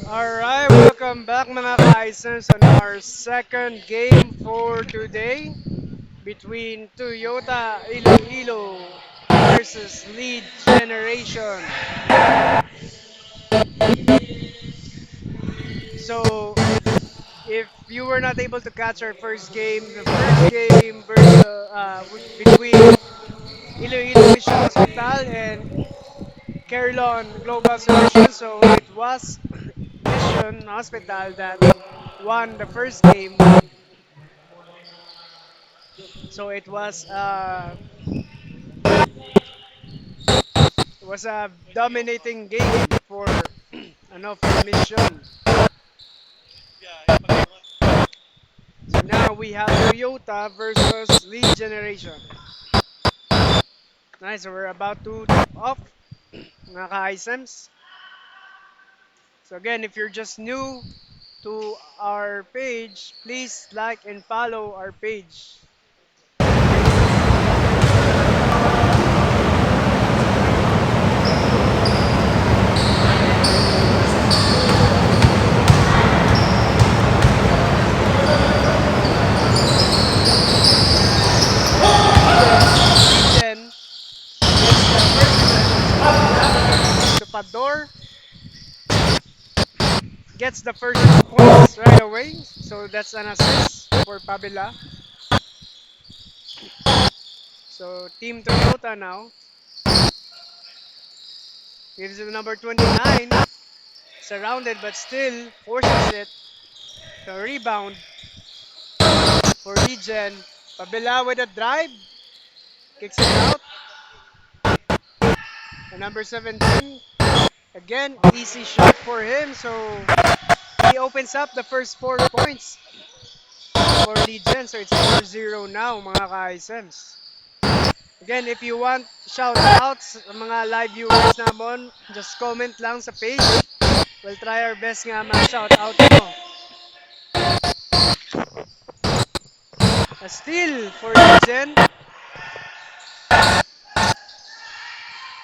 Alright, welcome back mga ka-Isers on our second game for today between Toyota Iloilo versus Lead Generation. So, if you were not able to catch our first game, the first game between Iloilo Mission Hospital and Carillon Global Solutions, so it was Mission Hospital that won the first game. So it was a dominating game for for Mission. So now we have Toyota versus Lead Generation. Nice, so we're about to tip off mga ka-ISEMs. So again, if you're just new to our page, please like and follow our page. Legion gets the first possession. So Tupador gets the first 2 points right away. So that's an assist for Pabila. So Team Toyota now gives it to number 29. Surrounded but still forces it. The rebound for Legion. Pabila with a drive. Kicks it out. And number 17. Again, easy shot for him. So he opens up the first 4 points for Legion. So it's 4-0 now mga ka-ISMs. Again, if you want shoutouts sa mga live viewers namon, just comment lang sa page. We'll try our best nga ma-shoutout mo. A steal for Legion.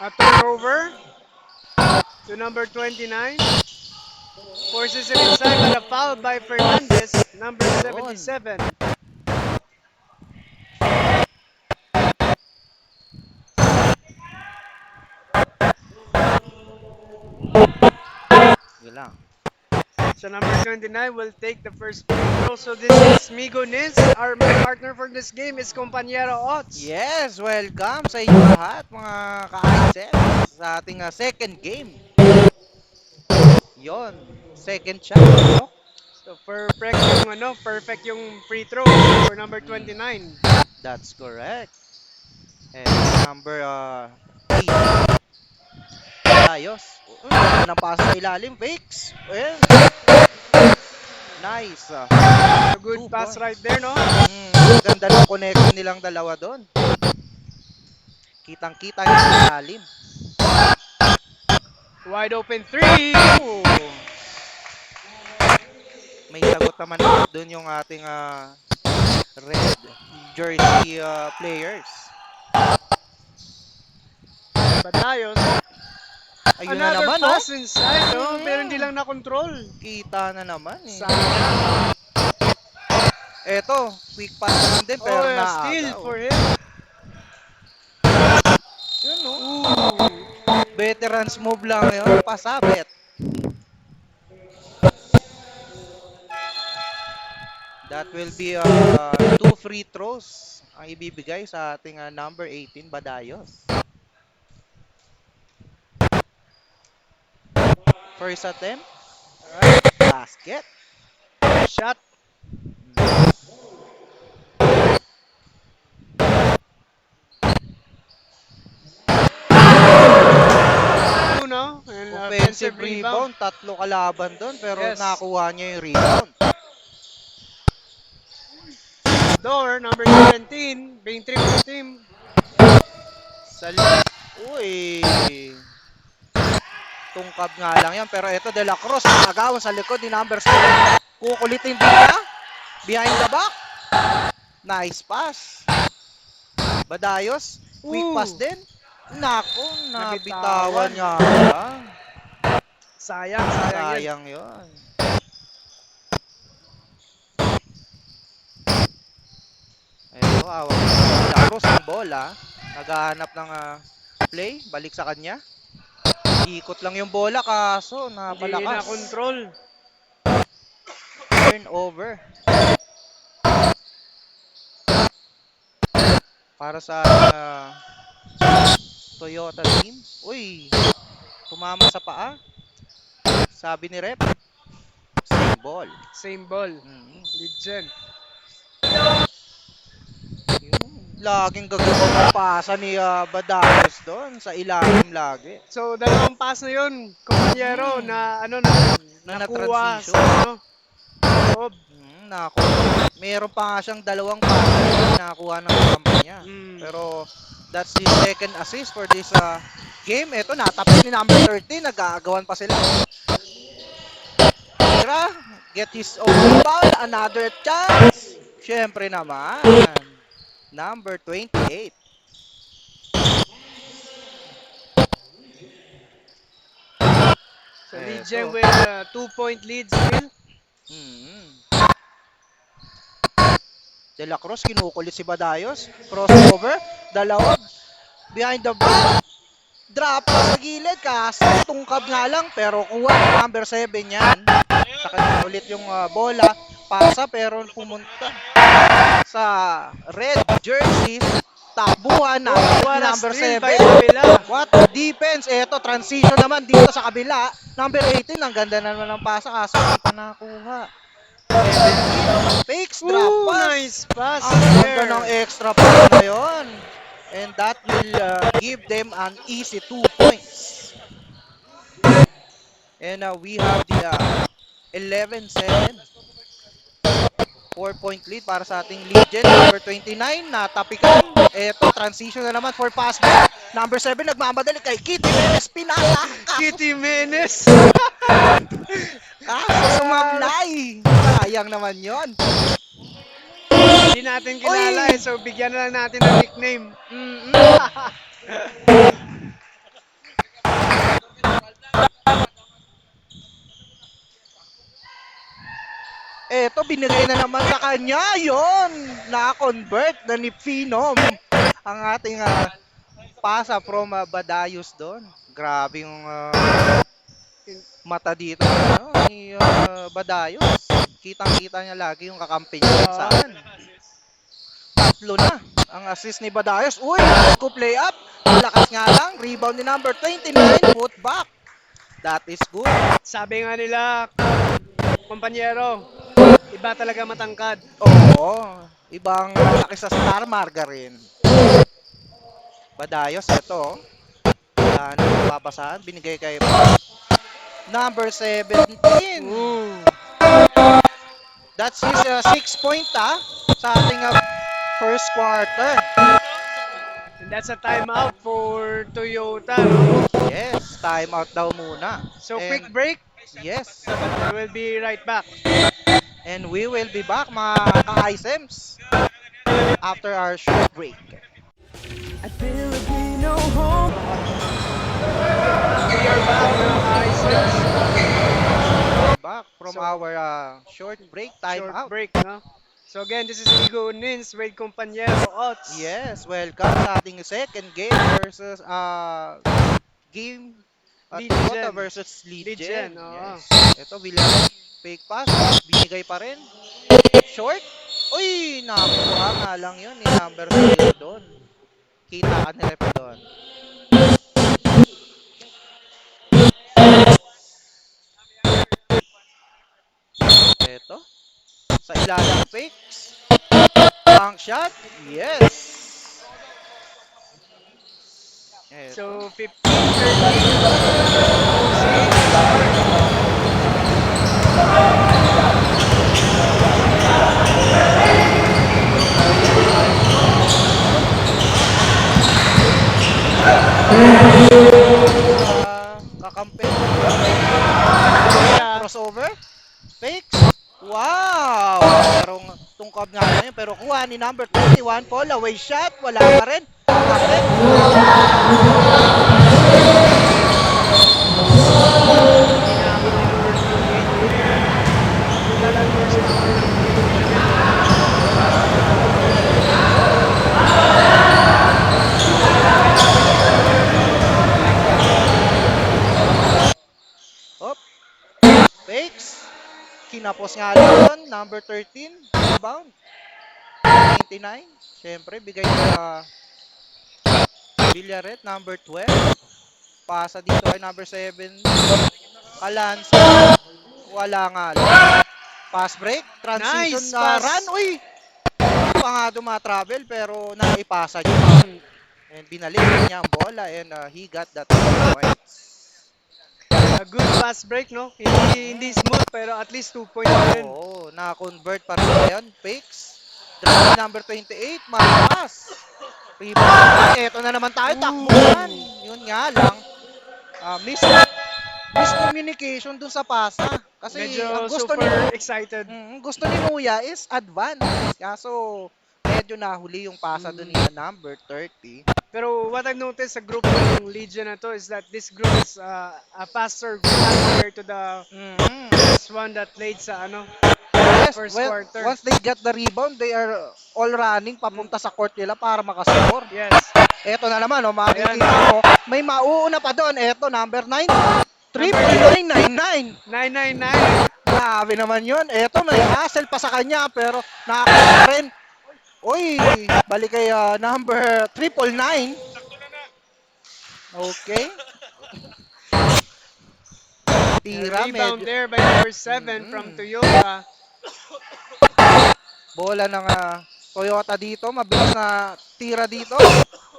A turnover to number 29. Forces him inside but a foul by Fernandez, number Yun. 77. Yun lang. So number 29 will take the first free throw. So this is Migo Nis. Our partner for this game is Compañero Ots. Yes, welcome sa inyo lahat mga ka-ISES sa ating second game. Yon, second shot, no? So perfect yung free throw for number 29. That's correct. And number 18, Ayos. Ganda ng pass sa ilalim, fakes. Ayan. Nice. A good 2 pass right points. there, no? Ganda ng connection nilang dalawa doon. Kitang-kita yung ilalim. Wide open three. Oh. May sagot naman agad doon yung ating red jersey players. Badayos. Ayun na Another naman, pass oh. inside, no? Pero hindi lang na-control. Kita na naman, eh. Sayang. Eto, quick pass naman din, pero A steal naaga, oh. for him. Yun, oh. Ooh. Veterans move lang yun, pasabit. That will be 2 free throws ang ibibigay sa ating number 18, Badayos. First attempt, Alright. basket. Shot. No? And Offensive rebound, tatlo kalaban doon, pero Yes. nakuha niya yung rebound. Door, number 17, being triple team. Uy! Tungkab nga lang yan, pero ito De La Cruz, agawan sa likod ni number 7. Kukulitin din niya. Behind the back. Nice pass. Badayos, quick Ooh. pass din. Nako, Nabitawan. nabitawan nga lang. Sayang, sayang yun. Sayang yun. Eto, awang Lacrosse ang bola. Naghahanap ng play. Balik sa kanya. Ikot lang yung bola kaso Hindi na napalakas. control. Turnover. Para sa Toyota team. Uy, tumama sa paa. Sabi ni Rep, same ball. Same ball. Mm. Lead gen. Laging gagawin ang pasa ni Badalos doon sa ilalim lagi. So, dalawang pass na yun, kompanyero, na ano na, Na nakuha na-transition. sa ano, loob. Nako. Meron pa nga siyang dalawang pasa na nakuha ng kampanya. Mm. Pero that's his second assist for this game. Ito, natapos ni number 13. Nag-aagawan pa sila. Tira, get his own rebound. Another chance. Siyempre naman. Number 28. So, lead Eto. gen with a 2-point lead still. Mm. De La Cruz, kinukulit si Badayos. Crossover. Dalawa. Behind the back. Drop pa sa gilid. Kaso tungkab nga lang. Pero kuha ni number 7 yan. Sa kanya ulit yung bola. Pasa pero pumunta sa red jerseys. Takbuhan na What a number steal 7. by Avila. What a defense. Eto, transition naman dito sa kabila. Number 18, ang ganda naman ng pasa. Kaso hindi pa nakuha. 17, fakes, drop Ooh, pass. nice pass Ang ganda there. ng extra pass na yun. And that will give them an easy 2 points. And we have the 11-7. 4-point lead para sa ating Legion. Number 29, natapikan. Eto, transition na naman for pass back. Number 7, nagmamadali kay Kitty Menes. Pinasa. Kitty Menes. Kaso sumablay. Sayang naman yon. Hindi natin kilala Uy! so bigyan na lang natin ng nickname. Eto, binigay na naman sa kanya. Yon, na-convert na ni Phenom ang ating pasa from Badayos doon. Grabe yung mata dito ni Badayos. Kitang-kita niya lagi yung kakampi niya kung saan. Tatlo na ang assist ni Badayos. Uy, ko play up. Malakas nga lang. Rebound ni number 29. Put back. That is good. Sabi nga nila, kompanyero, iba talaga matangkad. Oo. Ibang malaki sa Star Margarine. Badayos, ito. Wala na babasahan. Binigay kay number 17. Ooh. That's his 6-point sa ating first quarter. And that's a timeout for Toyota, no? Yes, timeout daw muna. So, And quick break. yes. We'll be right back. And we will be back mga ka-ISEMs after our short break. We are back, mga ka-ISIS. Back from So, our short break Short timeout. break, no? So again, this is Igo Nins, Wade Compañero, Ots. Yes, welcome sa ating second game versus game Toyota Legion. versus Legion. Legion, oo. Yes. Ito, Villar, fake pass, binigay pa rin. Short. Uy, nakuha nga lang yun ni number 0 doon. Kita ka ni Rep doon. Ito, sa ilalang fakes. Bank shot. Yes. Ito. So 15-13. Kakampi. Yeah. Crossover. Fakes. Wow! Merong tungkab nga na yun. Pero kuha ni number 21. Fall away shot. Wala pa rin. Kapit. Kinapos nga lang yun. Number 13. Rebound. 99. Siyempre, bigay sa Villaret. Number 12. Pasa dito kay number 7. Kalansa. Wala nga lang. Pass break. Transition Nice na pass. run. Uy! Pa nga dumatravel pero naipasa niya. Mm. And binalikan niya ang bola and he got that 2 points. A good pass break, no? Hindi smooth, pero at least 2 points pa rin. Oo, na-convert pa rin ngayon. Fakes. Drive number 28. Malakas. Rebound. Eto na naman tayo. Takbuhan. Yun nga lang. Miscommunication dun sa pasa. Kasi Medyo ang gusto super excited. gusto ni Nuya is advance. Kaso medyo nahuli yung pasa dun ni number 30. Pero what I've noticed sa group ng Legion na to is that this group is a faster group compared to the Mhm. first one that played sa ano, Yes, first well, quarter. once they get the rebound, they are all running papunta sa court nila para makascore. Yes. Eto na naman, makikita mo, may mauuna pa doon. Eto, number 9, 3.999. 999. Grabe naman yun. Eto, may hassle pa sa kanya, pero nakakita rin. Uy, balik kay number 999. Okay. Tira, Rebound medyo. there by number 7 from Toyota. Bola ng Toyota dito. Mabilis na tira dito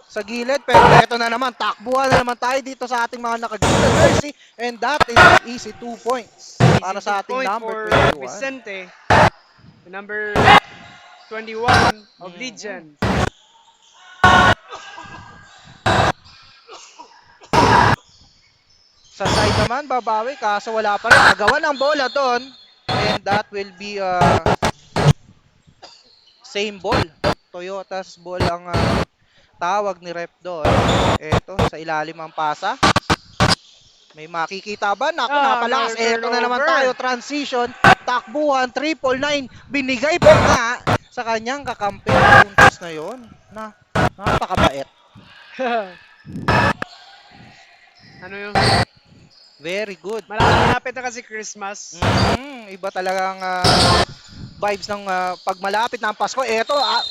sa gilid. Pero eto na naman. Takbuhan na naman tayo dito sa ating mga nakagilid jersey. And that is easy 2 points para Easy sa 2 ating point number for 21. Vicente. The number 21 of Legion. Sa side naman, babawi. Kaso wala pa rin. Nagawa ng bola doon. And that will be same ball. Toyota's ball ang tawag ni rep doon. Eto, sa ilalim ang pasa. May makikita ba? Naku, napalakas. Another Eto na naman turnover. tayo. Transition. Takbuhan. 999. Binigay pa nga sa kanyang kakampi. Puntos na yon. Napakabait. Ano yun? Very good. Malapit na kasi Christmas. Iba talagang vibes ng pag malapit na ang Pasko.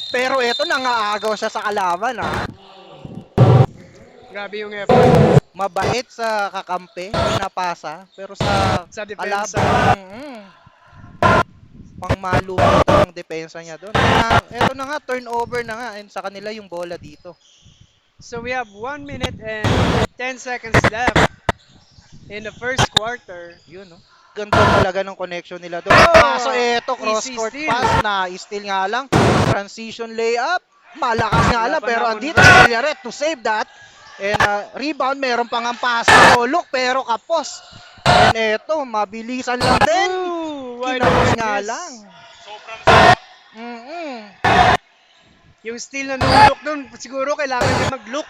Pero eto nangaagaw siya sa kalaban. Grabe yung effort Mabait sa kakampi, pinapasa, pero sa sa depensa. kalaban, pangmalupit ang depensa niya doon. Eto na nga, turnover na nga, and sa kanila yung bola dito. So we have 1 minute and 10 seconds left in the first quarter. Yun, no? Ganda talaga ng connection nila doon. Kaso eto, Easy cross-court steal. pass na, steal nga lang. Transition layup, malakas nga Wala lang, pa pero na-convert. andito si Villaret to save that. And rebound, meron pang ang pass na look, pero kapos. And eto, mabilisan lang din. Ooh, wide Kinapos open nga miss. lang. Yung steal na nulok dun, siguro kailangan niya mag-look.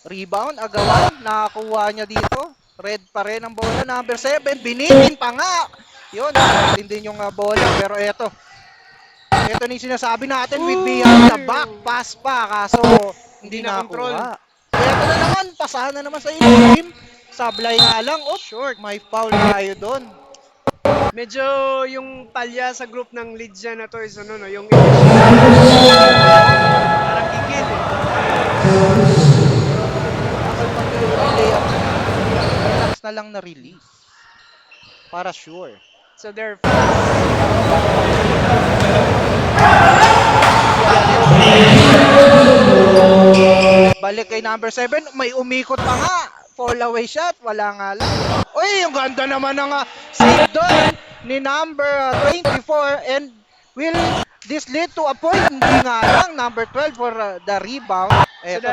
Rebound, agawan, nakakuha niya dito. Red pa rin ang bola, number 7, binitin pa nga. Yun, natin din yung bola, pero eto. Ito na yung sinasabi natin with behind the back, pass pa, kaso hindi Hindi na control. nakuha. Ito na naman, pasahan na naman sa ilalim. Sablay nga lang, Short. may foul tayo doon. Medyo yung palya sa group ng Legion na to is ano no, yung parang gigil eh. Kapag mag-layup, relax na lang na release. Para sure. So they're Balik kay number 7, may umikot pa nga. Fall away shot, wala nga lang. Uy, yung ganda naman ng save doon ni number 24 and will this lead to a point? Hindi nga lang, number 12 for the rebound. so Eto,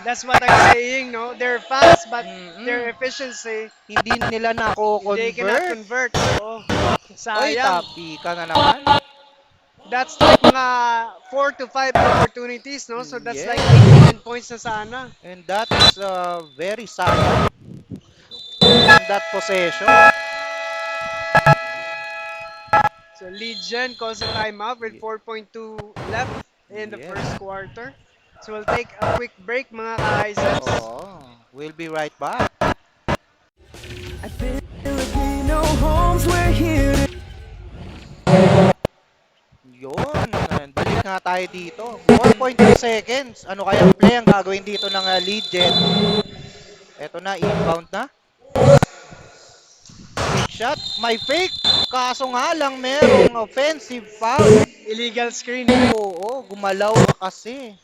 that's what I'm saying, no? They're fast but their efficiency hindi nila they cannot nako-convert. convert. Oo. Uy, Sayang. tapi ka na naman. That's like mga 4 to 5 opportunities, no? So that's Yes. like 18 points na sana. And that is very sad in that possession. So Legion calls a timeout with 4.2 left in the Yes. first quarter. So we'll take a quick break, mga ka-Isaacs. We'll be right back. At Filipino no homes, we're here to Yun. Balik nga tayo dito. 4.3 seconds. Ano kayang play ang gagawin dito ng lead gen? Eto na, inbound na. Quick shot. May fake. Kaso nga lang merong offensive foul. Illegal screen. Oo, gumalaw ka kasi.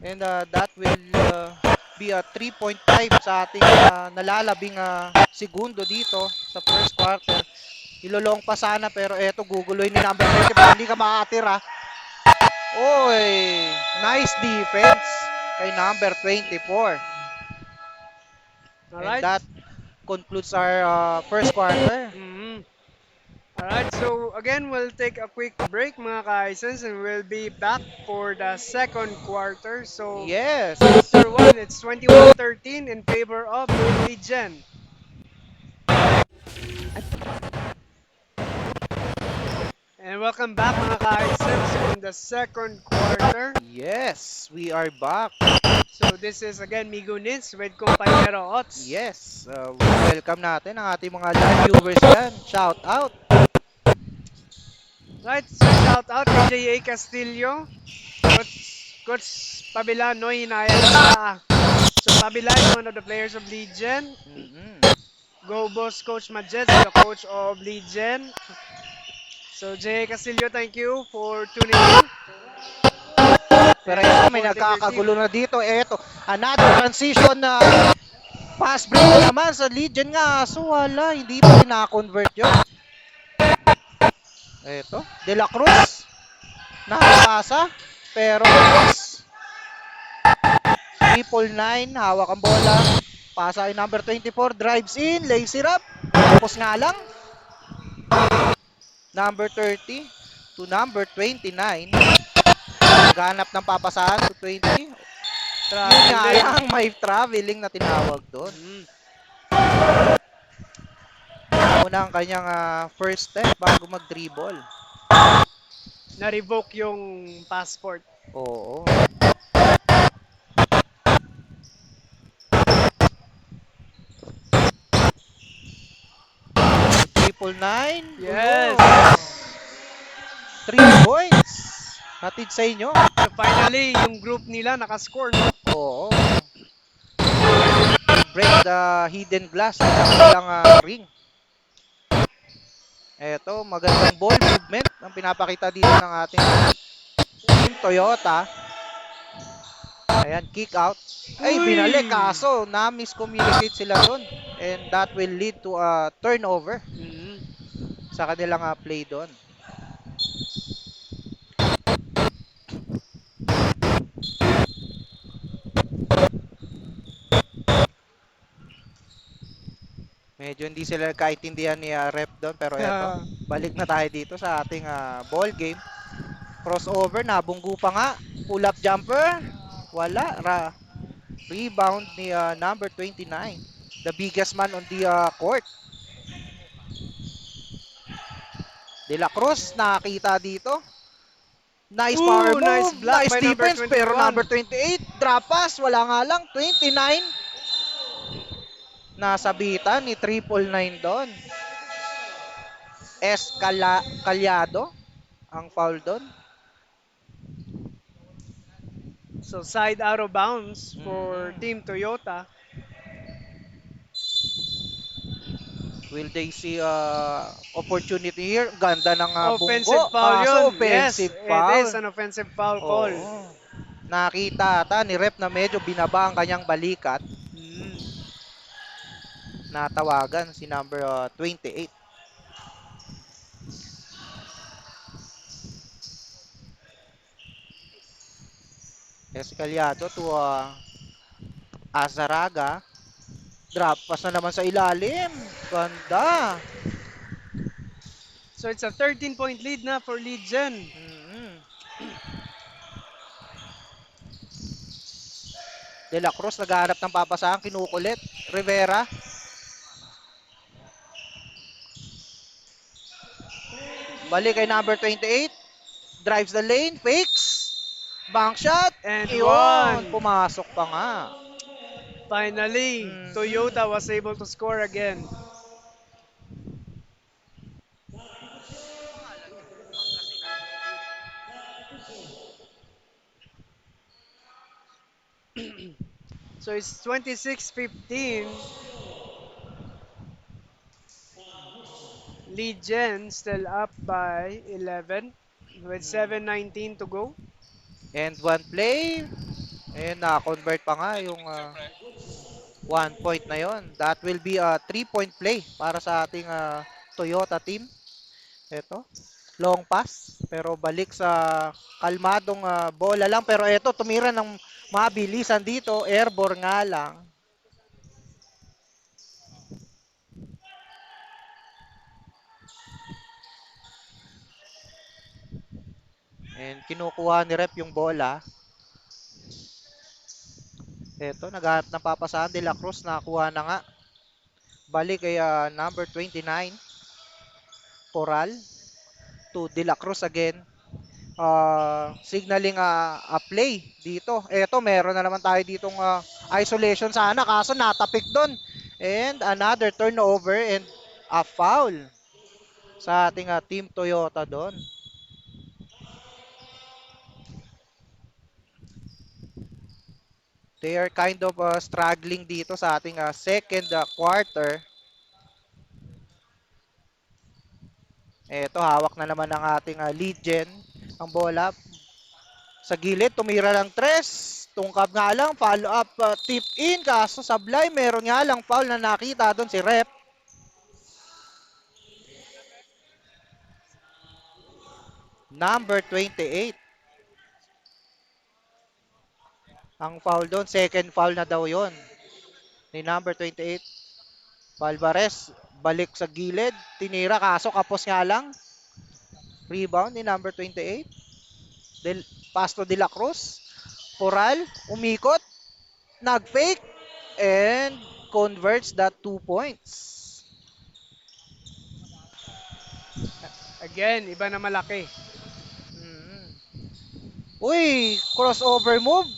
And that will be a 3.5 sa ating nalalabing segundo dito sa first quarter. Ilolong pa sana pero eto guguloy ni number 24. Hindi ka makatira. Oy, nice defense kay number 24. And Alright. that concludes our first quarter. Mhm. Alright, so again, we'll take a quick break mga ka-Isons and we'll be back for the second quarter. So, Yes. quarter 1, it's 21-13 in favor of Legion. And welcome back mga ka-Isons in the second quarter. Yes, we are back. So this is again Migo Nins with Compañero Ots. Yes, welcome natin ang ating mga live viewers dyan. Shout out. Right, so shout out kay J.A. Castillo. Coach Pabila Noy Hinayang sa. So Pabila is one of the players of Legion. Mhm. Go Boss Coach Majed, the coach of Legion. So J.A. Castillo, thank you for tuning in. Pero and ito, may supporting your nagkakagulo team. na dito. Ito, another transition na pass break na naman sa Legion nga. So wala, hindi pa rin na-convert yun. Ito, De La Cruz. Nakapasa. Pero miss. 999, hawak ang bola. Pasa ay number 24, drives in, lays it up. Tapos nga lang. Number 30 to number 29. Naghanap ng papasahan to 20. Yun nga Traveling. lang, may traveling na tinawag doon. Mm. Una ang kanyang first step bago mag-dribble. Na-revoke yung passport. Oo. Triple nine. Yes. 3 points. Hatid sa inyo. So finally, yung group nila nakascore, no? Oo. Break the hidden glass sa kanilang ring. Eto, magandang ball movement ang pinapakita dito ng ating Team Toyota. Ayan, kick out. Ay, Uy! binalik kaso na-miscommunicate sila doon. And that will lead to a turnover Mm. sa kanilang play doon. Medyo hindi sila nagkaintindihan ni rep doon pero eto, balik na tayo dito sa ating ball game. Crossover, nabunggu pa nga. Pull up jumper. Wala. Rebound ni number 29. The biggest man on the court. De La Cruz, nakakita dito. Nice power move. Nice block Nice by number defense. Pero 21. number 28, drop pass. Wala nga lang. 29. Nasabitan ni 999 doon. Calyado ang foul doon. So side out of bounds for Mhm. Team Toyota. Will they see opportunity here? Ganda ng Offensive bunggo. foul Kaso yun. offensive Yes, foul. it is an offensive foul call. Oo. Nakita ata ni rep na medyo binaba ang kanyang balikat. Mm. Natawagan si number 28. Escaliado to Azaraga. Drop pass na naman sa ilalim. Ganda. So it's a 13-point lead na for Legion. Mhm. De La Cruz naghahanap ng papasahan, kinukulit. Rivera. Balik kay number 28. Drives the lane, fakes. Bank shot. And Iyon, one. pumasok pa nga. Finally, Mm. Toyota was able to score again. So it's 26-15. Lead Gen still up by 11 with Mm. 7:19 to go. And one play, and na-convert pa nga yung 1 point na yon. That will be a 3-point play para sa ating Toyota team. Ito, long pass, pero balik sa kalmadong bola lang. Pero ito, tumira ng mabilisan dito, airborne nga lang. And kinukuha ni Rep yung bola. Ito, naghahanap ng papasahan. De La Cruz, nakakuha na nga. Balik ay number 29, Coral, to De La Cruz again. Signaling a play dito. Eto, meron na naman tayo ditong isolation sana, kaso natapik doon. And another turnover and a foul sa ating Team Toyota doon. They are kind of struggling dito sa ating second quarter. Eto, hawak na naman ng ating lead gen ang bola. Sa gilid, tumira ng tres. Tungkap nga lang, follow up, tip in. Kaso sablay, meron nga lang foul na nakita doon si Rep. Number 28. Ang foul doon, second foul na daw yon ni number 28. Palvarez, balik sa gilid. Tinira, kaso kapos nga lang. Rebound ni number 28. Pasto de la Cruz. Poral, umikot. Nag-fake. And converts that 2 points. Again, iba na malaki. Mm. Uy, crossover move.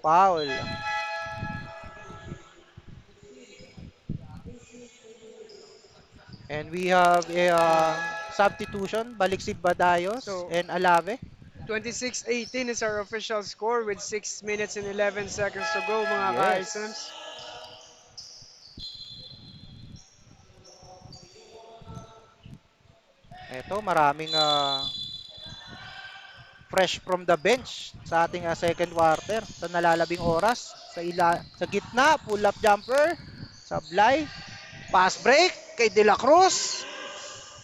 Foul. And we have a substitution. Balik si Badayos So and Alave. 26-18 is our official score with 6 minutes and 11 seconds to go mga Yes. ka-items. Eto, maraming fresh from the bench sa ating second quarter sa nalalabing oras. Sa gitna, pull-up jumper. Sablay. Pass break kay De La Cruz.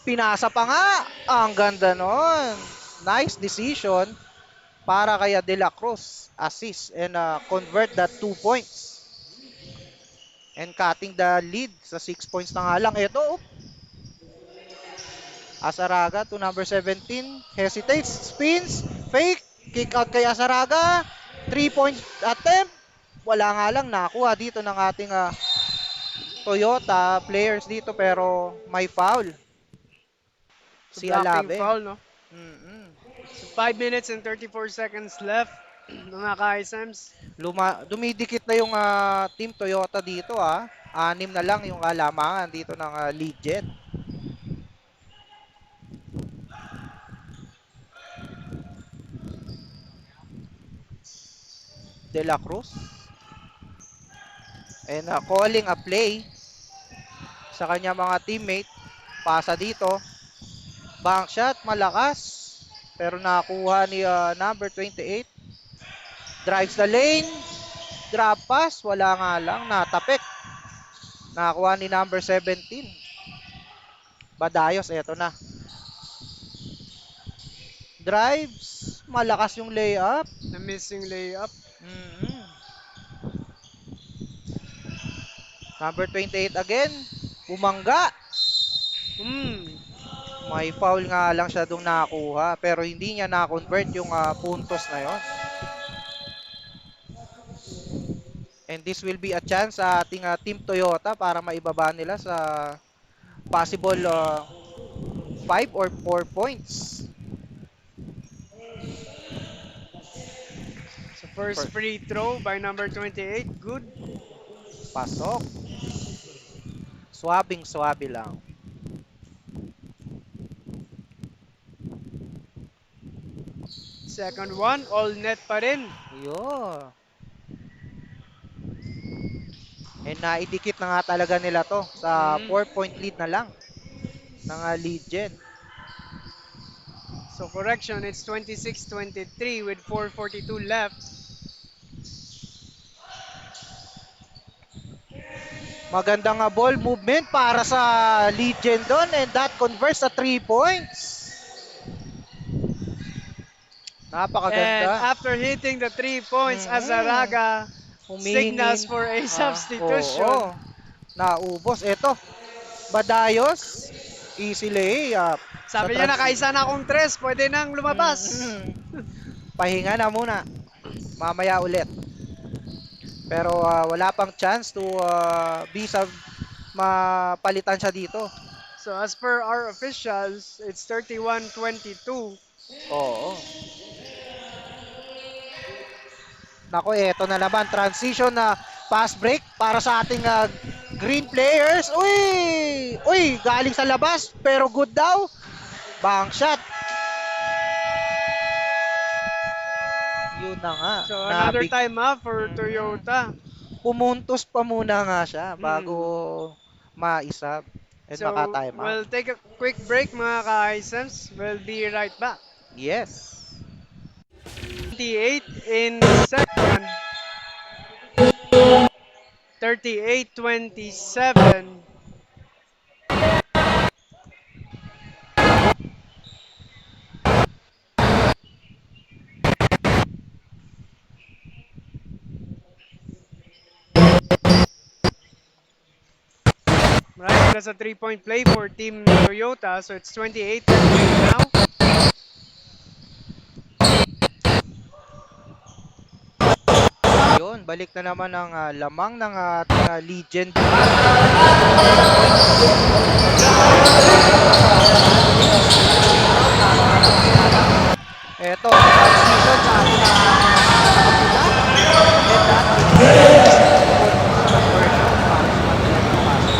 Pinasa pa nga. Ang ganda nun. Nice decision para kay De La Cruz. Assist and convert that 2 points. And cutting the lead sa 6 points na nga lang. Ito, Asaraga to number 17. Hesitates, spins, fake, kick out kay Asaraga. 3-point attempt. Wala nga lang nakuha dito ng ating Toyota players dito pero may foul. So Si blocking Alave. foul, no? Mm-mm. So 5 minutes and 34 seconds left mga ka-items. Dumidikit na yung Team Toyota dito. 6 na lang yung kalamangan dito ng lead gen. De La Cruz. And calling a play sa kanya mga teammate. Pasa dito. Bank shot, malakas. Pero nakuha ni number 28. Drives the lane. Drop pass, wala nga lang. Natapik. Nakuha ni number 17. Badayos, eto na. Drives. Malakas yung layup. Na missing layup. Mm-hmm. Number 28 again. Bumangga. Hmm. May foul nga lang siya doon nakuha. Pero hindi niya na-convert yung puntos na yon. And this will be a chance sa ating Team Toyota para maibaba nila sa possible 5 or 4 points. So first free throw by number 28. Good. Pasok. Swabing-swabe lang. Second one, all net pa rin. Yun. And naidikit na nga talaga nila to sa Mhm. 4-point lead na lang ng lead gen. So correction, it's 26-23 with 4:42 left. Magandang ball movement para sa lead gen doon and that converts sa 3 points. And Napakaganda. after hitting the 3 points, Mhm. Azaraga signals Humihingin. for a substitution. Oo. Naubos. Ito, Badayos. Easy layup sa Sabi niya, transition. nakaisa na akong tres, pwede nang lumabas. Pahinga na muna. Mamaya ulit. Pero wala pang chance to be sa mapalitan siya dito. So as per our officials, it's 31-22. Oo. Nako, eto na naman. Transition na fast break para sa ating green players. Uy! Uy! Galing sa labas pero good daw. Bang shot. Yun na nga. So another Nabig. time up for Mhm. Toyota. Pumuntos pa muna nga siya bago Mm. maisab and So maka-time out. we'll take a quick break mga ka-Hisense. We'll be right back. Yes. 28 in the second. 38-27. Right, that's a 3-point play for Team Toyota. So it's 28-28 now. Yun, balik na naman ang lamang ng ating legend. Eto, transition sa ating nakapula. And that is conversion para sa kanilang pasok.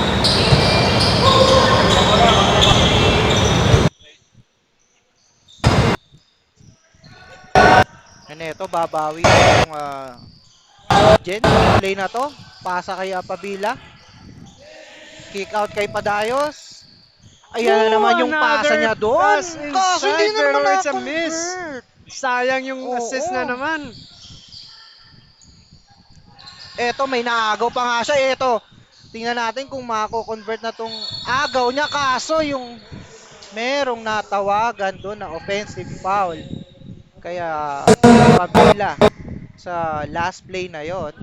And eto, babawi yung Jen, play na to. Pasa kay Pabila. Kick out kay Padayos. Ayan na naman Ooh, yung pasa another niya doon. pass Kaso hindi inside na naman pero it's a miss. na-convert. Sayang yung assist na Oo. naman. Eto, may naagaw pa nga siya. Eto, tingnan natin kung mako-convert na tong agaw niya. Kaso yung merong natawagan doon na offensive foul. Kaya Pabila sa last play na yon.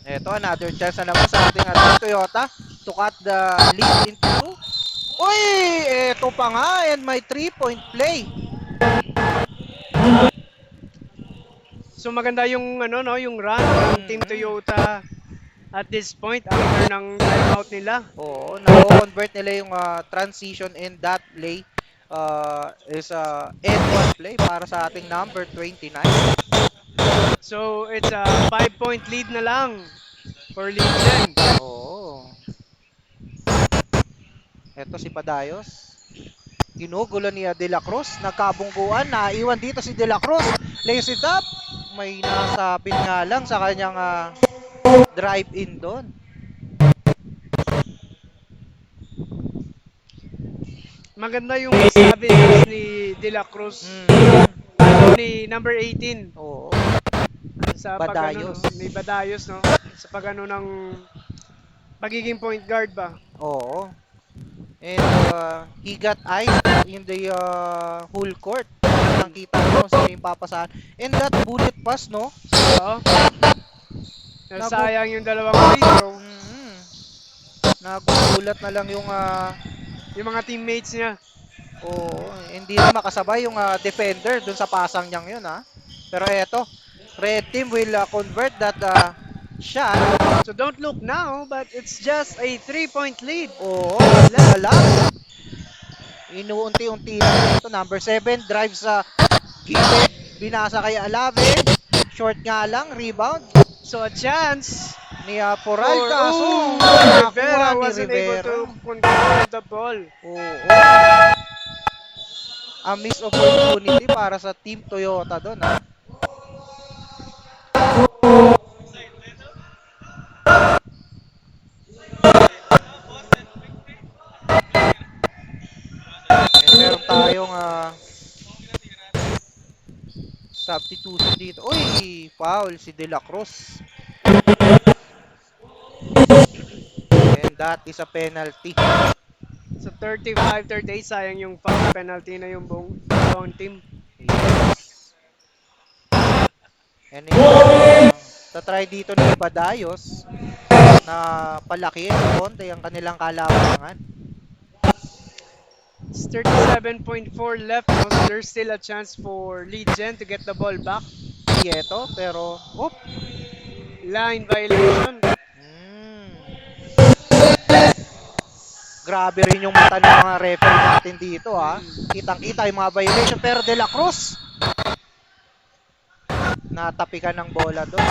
Eto, another chance na naman sa ating Team Toyota to cut the lead into two. Uy! Eto pa nga and may 3-point play. So maganda yung ano no, yung run ng Team Toyota at this point after ng timeout nila. Oo, na-convert nila yung transition in that play is end one play para sa ating number 29. So it's a 5-point lead na lang for Legion. Oo. Eto si Padayos. Ginugulo ni De La Cruz. Nagkabungguan. Naiwan dito si De La Cruz. Lays it up. May nasapit nga lang sa kanyang drive-in doon. Maganda yung savviness ni De La Cruz ni number 18 Oo. sa Badayos. pag-ano, no, ni Badayos no sa pag-ano ng pagiging point guard ba. Oo. And he got eyes in the whole court. Nakita mo sino yung papasahan. And that bullet pass, no? Oo. Nasayang yung dalawang free throw. Nagugulat na lang Yung mga teammates niya. hindi na makasabay yung defender dun sa pasang niyang yun, ha? Pero eto, red team will convert that shot. So don't look now, but it's just a 3-point lead. Oo, na lang. Inuunti-unti lang ito. Number 7 drives sa gilid. Binasa kay Alave. Short nga lang, rebound So a chance ni Poral. for, Kaso, ooh, nakuha Rivera ni wasn't able Rivera. to control the ball. Oo. A missed opportunity para sa Team Toyota doon, ha. And meron tayong substitution dito. Uy, foul si De La Cruz. And that is a penalty. So 35-38, sayang yung foul penalty na yung buong team. Yes. And then, tatry dito ni Badayos na palakihin ng konti ang kanilang kalamangan. It's 37.4 left, no? So there's still a chance for Legion to get the ball back. Ito, pero, oh, Line violation. mm, grabe rin yung mata ng mga referee natin dito, ha. Kitang-kita yung mga violation, pero De La Cruz, natapikan ng bola doon.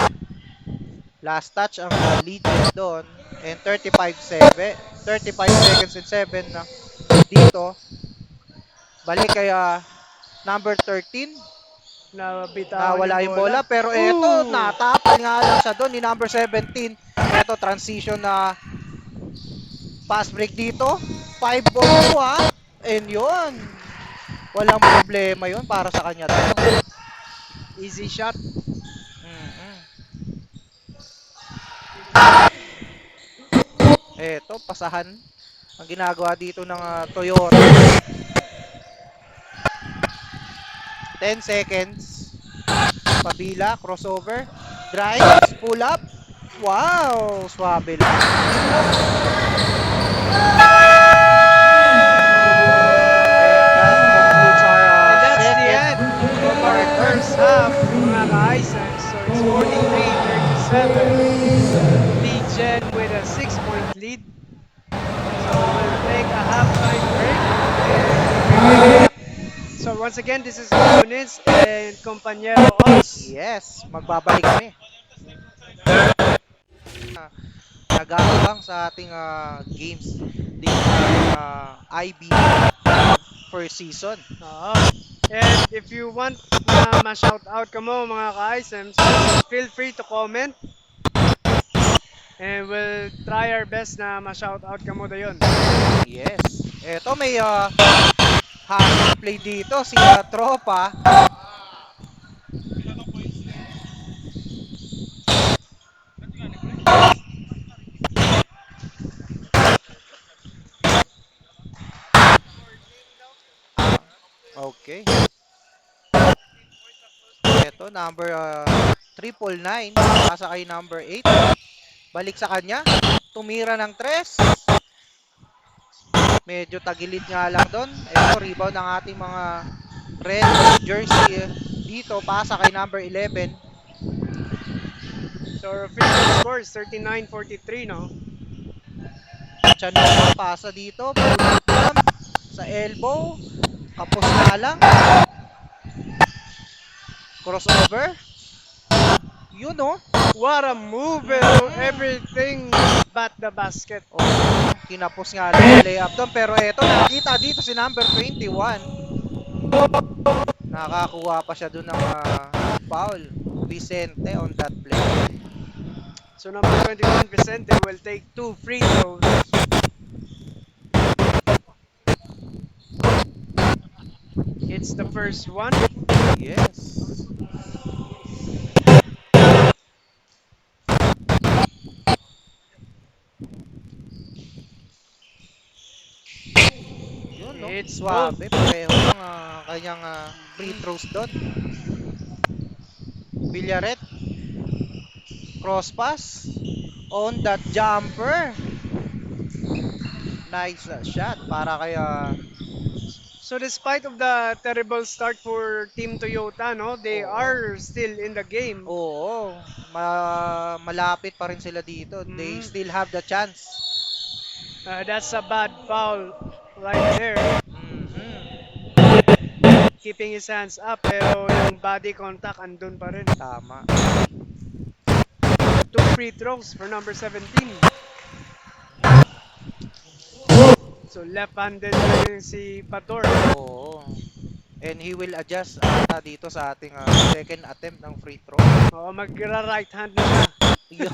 Last touch ang Legion doon. And 35 seconds and 7 na dito. Balik kaya number 13. Nabitawan Nawala yung bola. Pero eto, Ooh! natapal nga lang siya doon ni number 17. Eto, transition na pass break dito. 5-on-2, ha. And yun. Walang problema yun para sa kanya doon. Easy shot. Mhm. Eto, pasahan ang ginagawa dito ng Toyota. 10 seconds. Pabila, crossover. Drive, pull up. Wow, swabe lang. And that concludes our And that's the second end of our first half, mga ka-Hisense. So it's 43-37. Legion with a 6-point lead. So we'll take a halftime break. So once again, this is Lunes and Compañero Ops. Yes, magbabalik kami. Nag-aabang sa ating games dito sa IB first season. Oo. And if you want na ma-shoutout ka mo mga ka-Hisense, feel free to comment. And we'll try our best na ma-shoutout ka mo na yun. Yes. Eto may hustle play dito si Tropa. Okay. Eto number 999 pasa kay number 8. Balik sa kanya. Tumira ng 3. Medyo tagilid nga lang doon. Eto rebound ng ating mga red jersey dito pasa kay number 11. So our official score is 39-43, no? Chanova pasa dito. Pull up jump sa elbow. Kapos nga lang. Crossover. Yun, oh. What a move! Everything but the basket. Oh, kinapos nga lang yung layup doon. Pero eto, nakita dito si number 21. Nakakuha pa siya doon ng foul. Vicente on that play. So number 21, Vicente, will take 2 free throws. It's the first one. Yes. Yun, no? It's Swabe. Pareho ng kanyang free throws doon. Villaret. Cross pass. On that jumper. Nice shot para kay So despite of the terrible start for Team Toyota, no, they Oo. are still in the game. Oo, malapit pa rin sila dito. They Mm. still have the chance. That's a bad foul right there. Mhm. keeping his hands up pero yung body contact andun pa rin. Tama. 2 free throws for number 17. So left-handed na yung si Pator. Oo. And he will adjust ata dito sa ating second attempt ng free throw. Oo, magra-right hand na siya. Yun.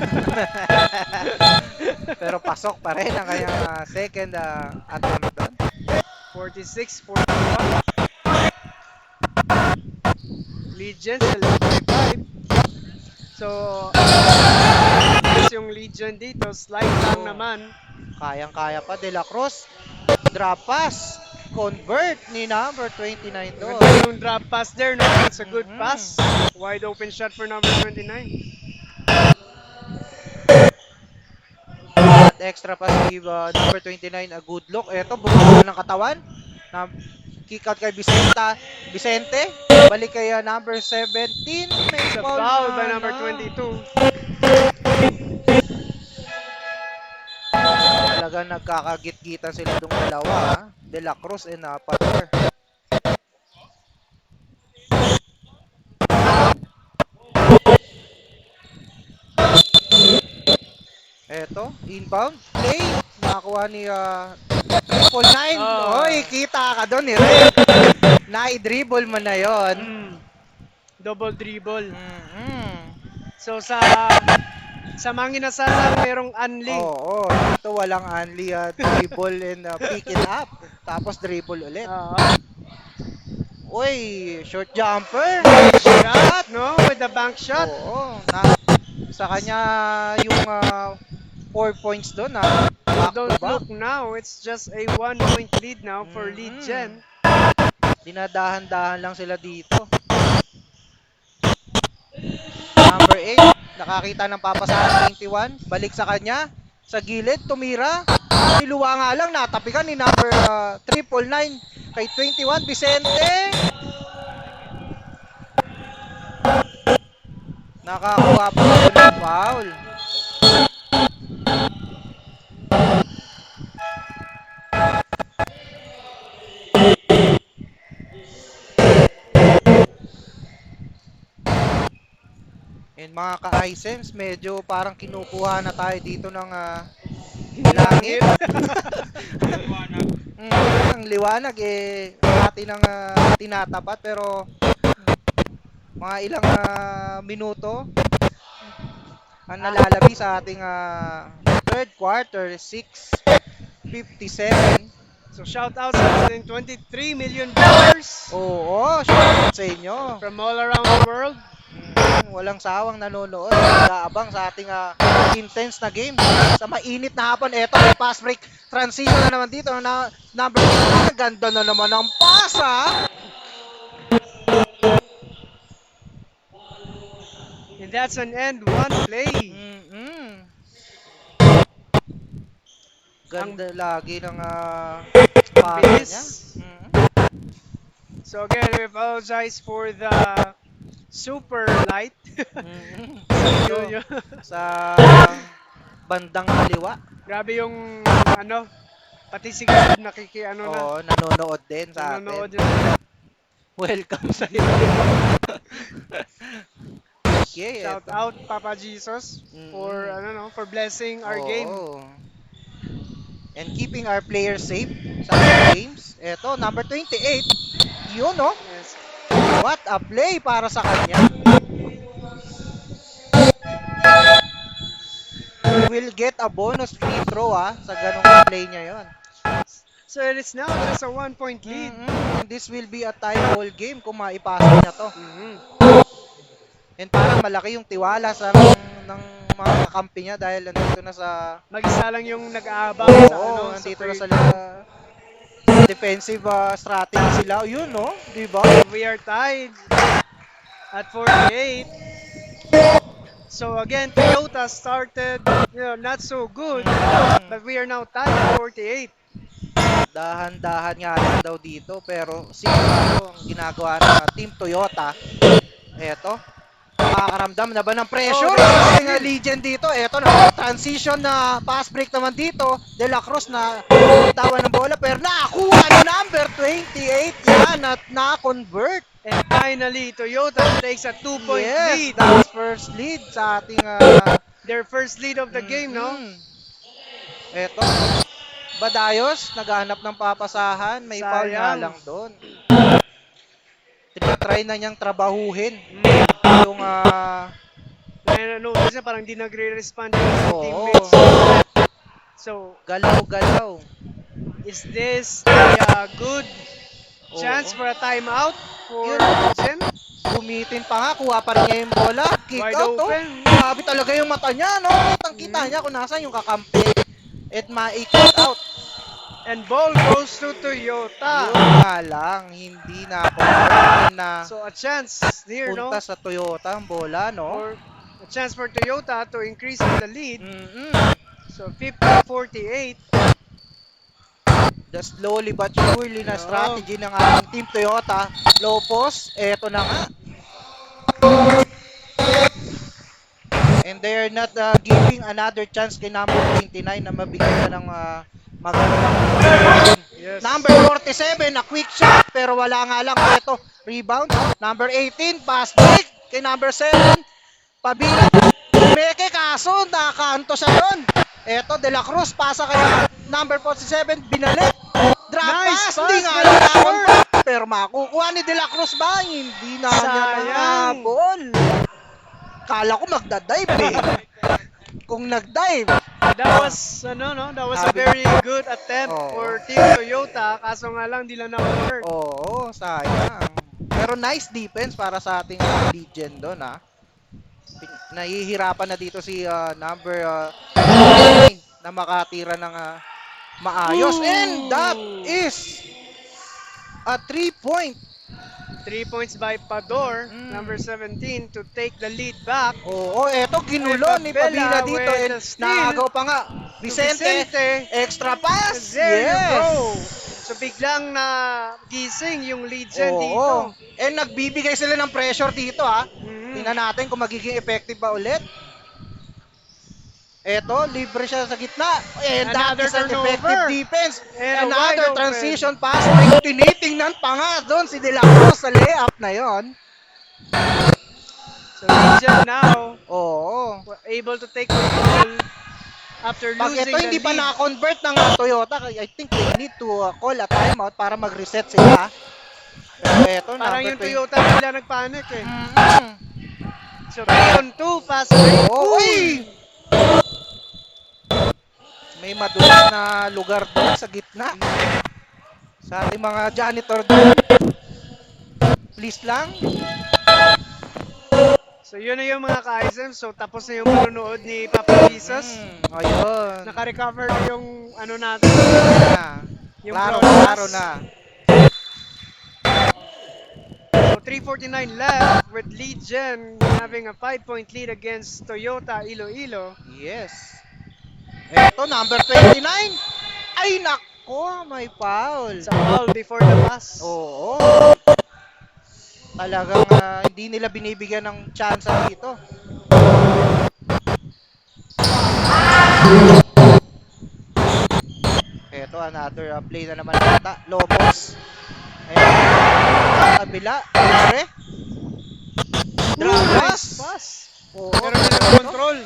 Pero pasok pa rin ang kanyang second attempt doon. 46-41. Legion sa left by 5. So, yung Legion dito, slide lang naman. Kayang-kaya pa. De La Cruz. Drop pass. Convert ni number 29 doon. Maganda yung drop pass there, no? It's a good Mhm. pass. Wide open shot for number 29. At extra pass give number 29 a good look. Eto, bumaba ng katawan. Na, kick out kay Vicente. Balik kay number 17. May It's a foul foul by na number na. 22. Talaga nagkakagit-gitan sila dong dalawa. De La Cruz and Pator. Eto, inbound play. Nakakuha ni Triple Nine. Oh. Oy, kita ka doon ni Red. Na-dribble mo na yon. Double dribble. Mm-hmm. So sa Manginasalang merong unling. Oo, dito walang only dribble and pick it up. Tapos dribble ulit. Oo. Uy, short jumper. Shot, no? With the bank shot. Oo, sa kanya yung 4 points doon back to Don't back. look now. It's just a 1-point lead now for Lead Gen. Dinadahan-dahan lang sila dito. Number 8, nakakita ng papasahan 21, balik sa kanya, sa gilid, tumira. Niluwa nga lang, natapikan ni number 999 kay 21, Vicente. Nakakuha pa ako ng foul. And mga ka-iSense, medyo parang kinukuha na tayo dito ng langit. Ang liwanag natin ang tinatapat pero mga ilang minuto ang nalalabi sa ating third quarter, 6:57. So shout out sa ating 23 million viewers Oo, shoutout sa inyo. from all around the world. Walang sawang nanonood, nag-aabang sa ating intense na game. Sa mainit na hapon, eto may pass break. Transition na naman dito na number 8. Ganda na naman ang pass And that's an end one play. Ganda lagi ng pass bilis. niya. So again, we apologize for the super light. Dito, Yun. sa bandang kaliwa. Grabe yung ano, pati si Gab nakikiano na. Oo, nanonood din sa Nanonood atin. yun. Welcome sa iyo. Okay, Shout eto. out Papa Jesus for for blessing our game. Oo. And keeping our players safe sa ating games. Eto, number 28. Yun, no? Yes. What a play para sa kanya. He will get a bonus free throw sa ganong play niya yon. So it is now just a 1-point lead. This will be a tie ball game kung maipasa niya to. And parang malaki yung tiwala ng mga kakampi niya dahil nandito na sa Mag-isa lang yung nag-aabang sa Oo, sa nandito na free- sa defensive strategy sila. Yun, no? Di ba? We are tied at 48. So again, Toyota started, not so good, but we are now tied at 48. Dahan-dahan nga lang daw dito pero sigurado ang ginagawa ng Team Toyota. Eto. Nakakaramdam na ba ng pressure? Oh, Ang grabe. ating Legend dito. Eto na, transition na pass break naman dito. De La Cruz na tawa ng bola pero nakakuha ni number 28 yan at na-convert. And finally, Toyota takes a 2-point Yes, lead. that's first lead sa ating Their first lead of the game, no? Eto, Badayos, naghanap ng papasahan. May foul nga Sayang. lang doon. Tinatry na niyang trabahuhin yung Kaya notice na parang di nagre-respond yung isang Oo. teammates. So, galaw-galaw. is this a good chance Oo. for a timeout for Yun. Jen? Gumitin pa nga, kuha pa rin niya yung bola. Kick Wide out, open. Grabe talaga yung mata niya, no? Kitang-kita niya kung nasaan yung kakampi. At ma-kick out. And ball goes to Toyota. Yun nga lang, hindi na convert na So, a chance here, no? punta sa Toyota ang bola, no? Or a chance for Toyota to increase the lead. So, 50-48. The slowly but surely na Oo. strategy ng ating Team Toyota. Low post, eto na nga. And they are not giving another chance kay number 29 na mabigyan na ng magandang Yes. Number 47, a quick shot, pero wala nga lang. Ito, rebound. Number 18, pass break kay number 7. Pabila. Meke, kaso nakakanto siya doon. Ito, De La Cruz, pasa kay number 47, binalik. Drop Nice pass, pass, hindi nga De La lang Cruz. nakakonvert. Pero makukuha ni De La Cruz ba? Hindi na niya Sayang. mahabol. Kala ko magdadive eh. Kung nagdive, That was, that was a Sabi- very good attempt Oo. for Team Toyota. Kaso nga lang, di lang na-convert. oo, sayang. Pero nice defense para sa ating Legion doon, ha. Nahihirapan na dito si number 9 na makatira ng maayos. Ooh. And that is a 3-point. 3 points by Pador, number 17, to take the lead back. Oo, eto ginulo ni Pabila dito. with And a steal. naagaw pa nga. Vicente, extra pass. There you Yes. go. So biglang na gising yung Legion Oo. dito. And nagbibigay sila ng pressure dito, ha. Mhm. Tingnan natin kung magiging effective ba ulit. Eto, libre siya sa gitna. And that Another is an turnover. effective defense. And a Another wide open. transition pass. May tinitingnan pa nga doon si De La Cruz sa layup na yon. So Legion now Oo. were able to take control after Pag losing ito the hindi pa lead. na-convert ng Toyota, I think they need to call a timeout para mag-reset sila. Pero eto, Parang number yung 20. Toyota bigla nagpanic eh. Mm-mm. So 3-on-2, fast break. Oo. Uy! May madulas na lugar doon sa gitna. Sa ating mga janitor doon. Please lang. So yun na yung mga ka-ISM. So tapos na yung panonood ni Papa Jesus. Ayun. Naka-recover na yung ano natin. Na. Yung Klaro, broadcast. klaro na. So 3:49 left with Legion having a 5-point lead against Toyota Iloilo. Yes. Eto, number 29. Ay, nako, may foul. It's a foul before the pass. Oo. Talagang hindi nila binibigyan ng chance dito. Eto, another play na naman ata. Lopez. Ayan. Sa kabila. Libre. Dragas. Pass. Oo. Pero nila Ito. control.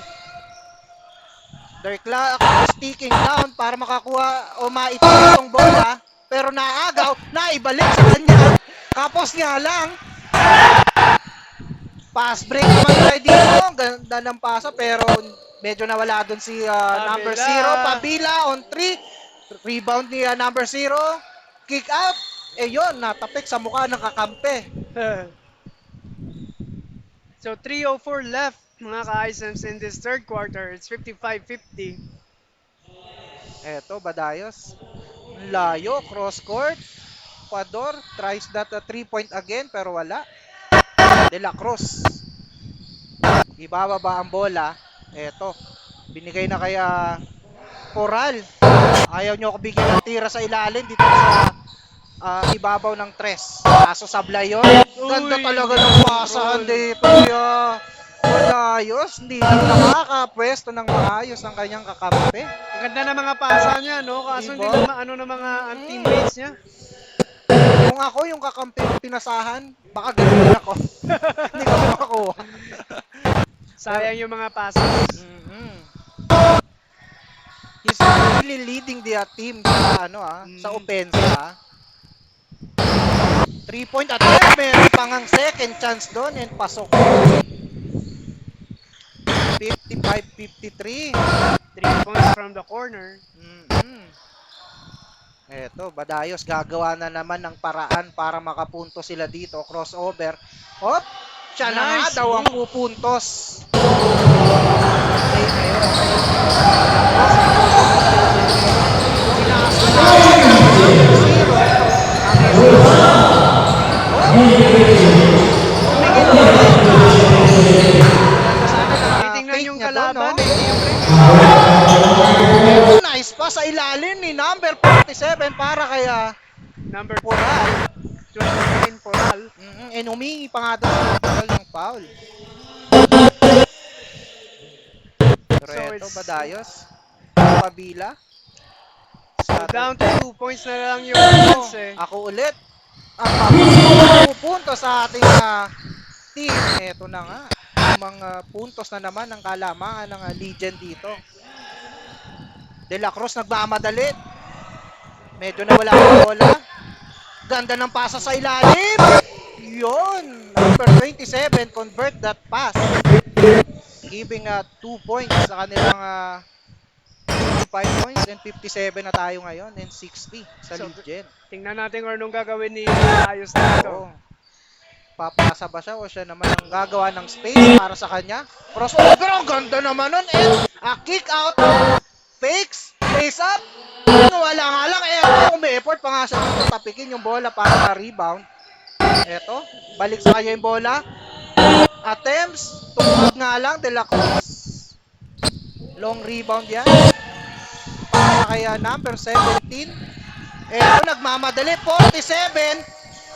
Their clock is ticking down para makakuha o maitin itong bola. Pero naagaw, naibalik sa kanya. Kapos nga lang. Pass break naman tayo dito. Ganda ng pasa pero medyo nawala dun si number 0. Pabila on 3. Rebound ni number 0. Kick out. Eh yun, natapik sa mukha ng kakampi. So 3:04 left mga ka-ISMs in this third quarter. It's 55-50. Eto, Badayos. Layo, cross court. Pador tries that 3-point again pero wala. De La Cruz. Ibababa ang bola. Eto, binigay na kaya Coral. Ayaw nyo ako bigyan ng tira sa ilalim dito sa ibabaw ng tres. Kaso sablay yun. Ganda Uy, talaga ng pasahan dito. Madayos, hindi na nakakapwesto ng maayos ang kanyang kakampi. Ang ganda ng mga pasa niya, no? Kaso hindi Diba? naman ano ng mga teammates niya. Kung ako yung kakampi ng pinasahan, baka ganun ako. Hindi ko makuha. Sayang yung mga passes. Mhm. He's really leading the team sa sa opensa. 3-point attempt, meron pang ang second chance doon and pasok. 55-53. 3 points from the corner. Mhm. Eto, Badayos gagawa na naman ng paraan para makapunto sila dito. Crossover. Hop! Siya na nga Nice daw ang move. pupuntos. Okay, ngayon. Titingnan yung kalaban eh. Nice pa sa ilalim ni number 47 para kaya Number Poral. 29 Poral. And humingi pa nga daw si Poral ng foul. Reto, it's- Badayos. Pabila. So down to 2 points na lang yung chance eh. Ako ulit. Ang pupunto sa ating team. Eto na nga. Yung mga puntos na naman ng kalamangan ng Legion dito. De La Cruz nagmamadali. Medyo nawala ang bola. Ganda ng pasa sa ilalim. Yun. Number 27 convert that pass. Giving 2 points sa kanilang 55 points and 57 na tayo ngayon and 60 sa So, Legion. Tingnan natin kung anong gagawin ni Ayos Oo. dito. Papasa ba siya o siya naman ang gagawa ng space para sa kanya? Crossover, ang ganda naman nun. And a kick out. Fakes. Face up. Wala nga lang. May-effort pa nga siya dito tapikin yung bola para ma-rebound. Eto. Balik sa kanya yung bola. Attempts. Tungkod nga lang. De La Cruz. Long rebound yan. Para kaya number 17. Eto, nagmamadali. 47.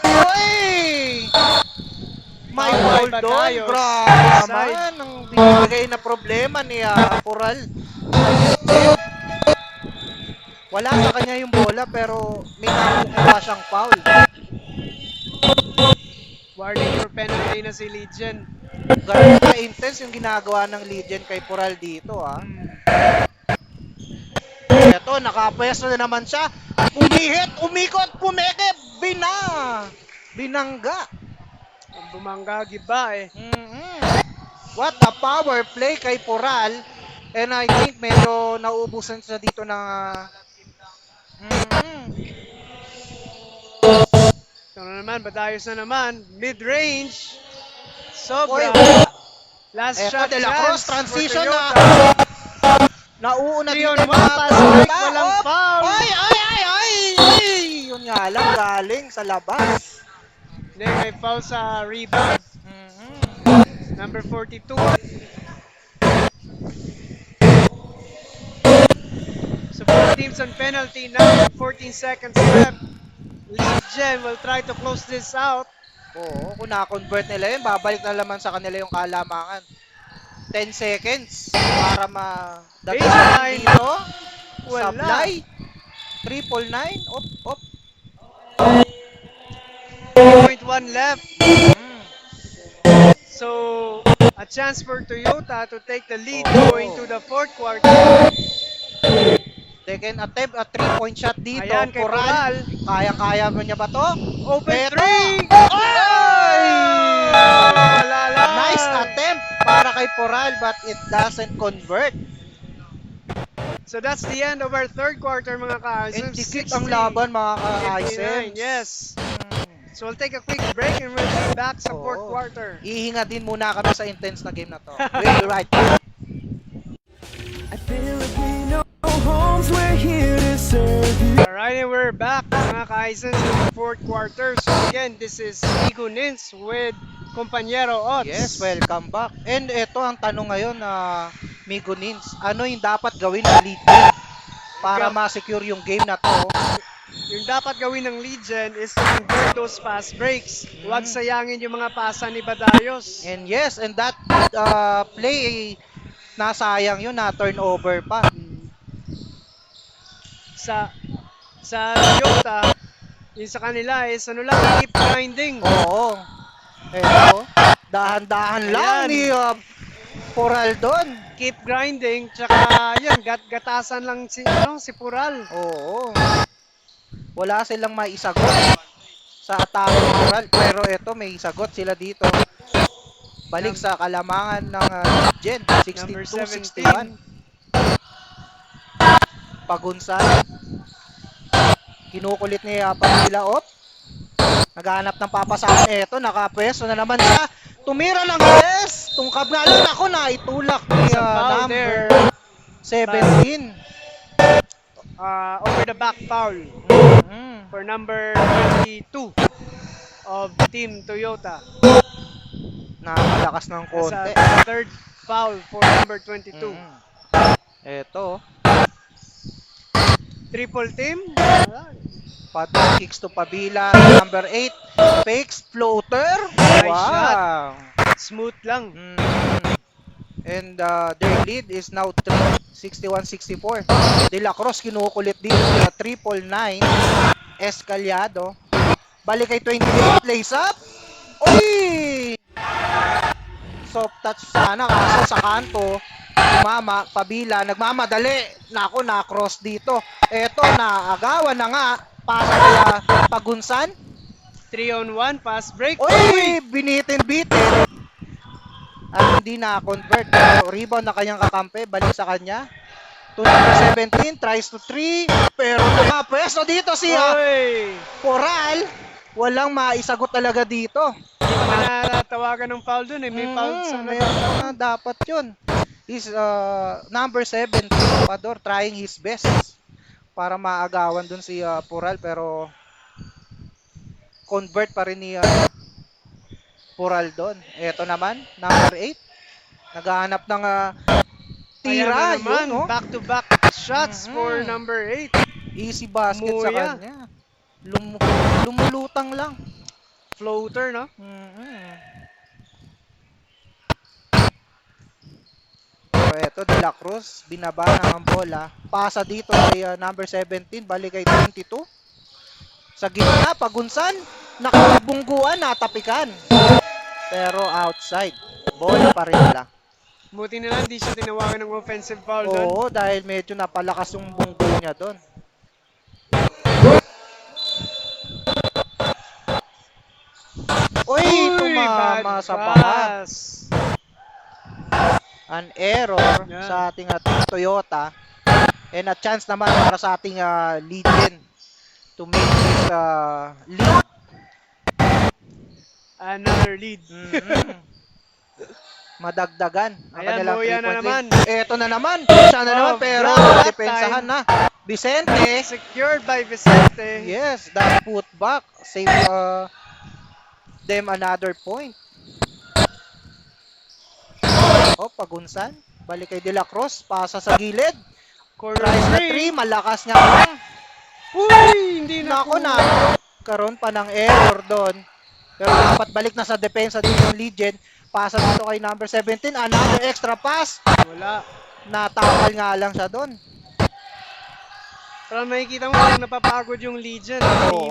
Oy! May Foul foul by doon. Badayos. Grabe Offside. naman. Ang binibigay na problema ni Poral. Wala sa kanya yung bola pero may nakukuha siyang foul. Warning for penalty na si Legion. Ganun ka-intense yung ginagawa ng Legion kay Poral dito Eto, nakapwesto na naman siya. Umihit, umikot, pumeke, binangga. Ang bumangga, giba eh. What a power play kay Poral. And I think medyo nauubusan siya dito ng Ito na naman, Badayos na naman. Mid-range. Sobra. Oy, Last eto, shot De La Cruz, chance transition for na. Toyota. Nauuna 3 dito on yung 1, mga pass break, tropa. walang Oh, foul. Ay! Yun nga lang, galing sa labas. Hindi, may foul sa rebound. Number 42. So both teams on penalty now. 14 seconds left. Legion will try to close this out. Oo, kung na-convert nila yun, babalik na naman sa kanila yung kalamangan. 10 seconds para Baseline. dito. Wala. Supply. 999. Op. 3.1 left. So, a chance for Toyota to take the lead going to the fourth quarter. They can attempt a 3-point shot dito. Ayan, kay Poral. Kaya-kaya mo niya ba to? Open Eto. three! Ay! Wala lang. Nice attempt para kay Poral but it doesn't convert. So that's the end of our third quarter, mga And ka-Isons. dikit ang laban mga ka-Isons. 59, yes. So we'll take a quick break and we'll be back sa fourth Oo. quarter. Ihinga din muna kami sa intense na game na to. We'll be right back. I feel like we know homes, we're here to serve you. Alright, and we're back, mga ka-Isons, in the fourth quarter. So again, this is Igo Nins with Compañero Ots. Yes, welcome back. And ito ang tanong ngayon na Migo Nins, ano yung dapat gawin ng Legion para ma-secure yung game na to? yung dapat gawin ng Legion is to convert those fast breaks. Huwag sayangin yung mga pasa ni Badayos. And yes, and that play, nasayang yun, na turnover pa. Sa Toyota, yung sa kanila is ano lang, keep grinding. Oo. Eto, dahan-dahan lang Ayan. ni Poral doon. Keep grinding, tsaka yun, gatasan lang si Pural. Oo. Wala silang maisagot sa atake ni Poral. Pero eto, may sagot sila dito. Balik sa kalamangan ng Gen. Number 62-61. 17. Pagunsan. Kinukulit ni Pamela Op. Naghahanap ng papasahan. Eto, nakapwesto na naman siya. Tumira ng yes! Tungkab nga lang ako na itulak ni Sa foul number there. 17. Over the back foul Mm. for number 22 of Team Toyota. Nakakalakas ng Sa konti. third foul for number 22. Mm. Eto, Triple team. pattern kicks to Pabila. Number 8, fakes floater. Nice Wow. Smooth lang. And their lead is now 61-64. De La Cruz kinukulit dito sa 999. Escaliado. Balik kay 28, lays up. Uy! Soft touch sana kaso sa kanto. Mama, Pabila, nagmamadali. Nako, na-cross dito. Eto, naagawan na nga. Pasa kaya Pagunsan. 3-on-1 pass break. Uy! Binitin-bitin. At hindi na-convert. Pero rebound na kanyang kakampi. Balik sa kanya. To number 17. Tries to 3. Pero nakapwesto dito si Uy! Poral. Walang maisagot talaga dito. Hindi pa natawagan ng foul dun eh. May foul sa Meron na dapat yun. Is number 7, Pador, trying his best para maagawan dun si Poral, pero convert pa rin ni Poral doon. Ito naman, number 8. Naghahanap ng tira, Ayan na naman, yun, no? back-to-back shots for number 8. Easy basket sa Muya. kanya. Lumulutang lang. Floater, no? So, eto, De La Cruz, binaba na ang bola. Pasa dito kay number 17, balik kay 22. Sa gitna, Pagunsan, nakabungguan, natapikan. Pero outside, bola pa rin nila. Buti na lang, di siya tinawagan ng offensive foul doon. Oo, dahil medyo napalakas yung bunggo niya doon. Uy, tumama bad sa baha. pass. An error Yeah. sa ating Team Toyota. And a chance naman para sa ating Legion to make this lead. Another lead. Madagdagan ang Ayan, kanilang Moya na 3-point naman. lead. Eto na naman. Siya na naman, Oh, pero that depensahan time. na. Vicente. Secured by Vicente. Yes, that putback save them another point. Oh, Pagunsan. Balik kay De La Cruz. Pasa sa gilid. Corner Tries na 3. 3. Malakas nga lang. Uy, hindi na Nako na. Karoon pa ng error doon. Pero dapat balik na sa depensa dito ng Legion. Pasa dito kay number 17. Another extra pass. Wala. Natakal nga lang siya doon. Parang makikita mo parang napapagod yung Legion. Oo.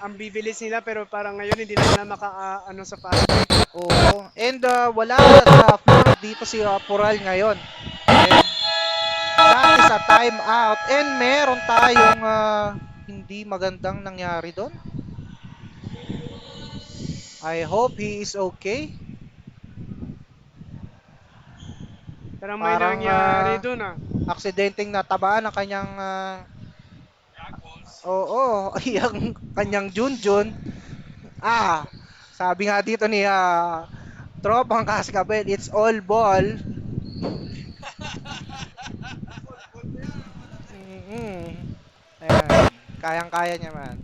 Ang bibilis nila pero parang ngayon hindi na nila ano sa fast break. Oo. And wala sa floor dito si Poral ngayon. And that is a time out. And meron tayong hindi magandang nangyari doon. I hope he is okay. Parang may Parang, nangyari dun ah. Aksidenteng natabaan ang kanyang oo, yung kanyang Junjun. Sabi nga dito ni Tropang Kaskabel, it's all ball. Ayan, kayang-kaya niya man.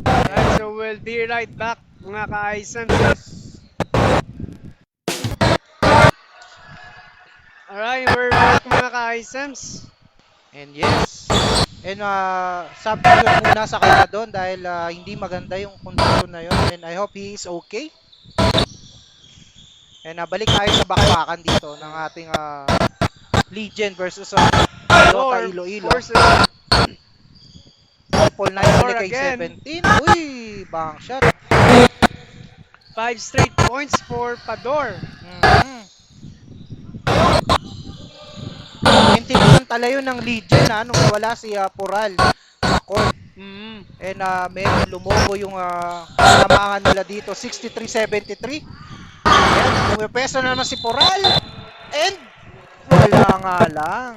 Alright, so we'll be right back mga ka-ISMs. Alright, we're back mga ka-ISMs. And yes. And substitute muna sa kanya doon dahil hindi maganda yung kondisyon na yun. And I hope he is okay. And balik tayo sa bakbakan dito ng ating Legion versus Toyota Pador Iloilo. forces Triple 9 Pador balik kay again. 17. Uy, bank shot. 5 straight points for Pador. Mhm. Pinagsamantala yun ng Legion nung nawala si Pural sa court. Mm. And medyo lumobo yung lamangan nila dito. 63-73. Ayan, pumipeso na naman si Pural. And wala nga lang.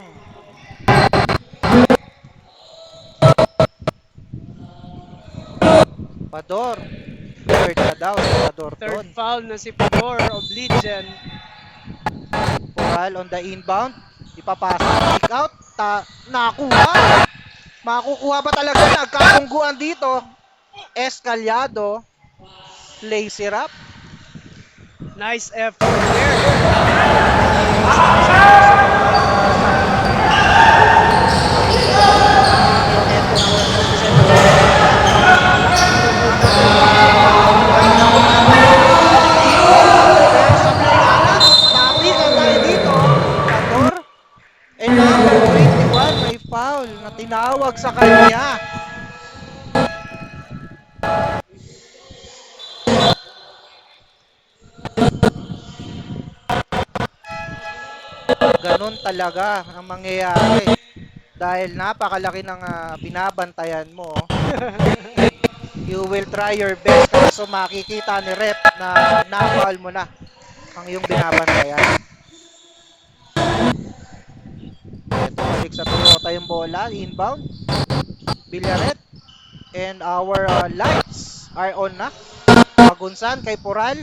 Pador. Third na daw si Pador Third doon. foul na si Pador of Legion. Pural on the inbound. Ipapasa. Kick out. Nakuha. Makukuha ba talaga? Nagkatungguan dito. Escalyado. Lazy rap. Nice effort there. Pero sablay nga lang. Napikan tayo dito. Pador. And number 21 may foul na tinawag sa kanya. Ganon talaga ang mangyayari. Dahil napakalaki ng binabantayan mo. You will try your best kaso makikita ni Rep na na-foul mo na ang iyong binabantayan. Ito balik sa Toyota yung bola. Inbound. Villaret. And our lights are on na. Magunsan kay Pural.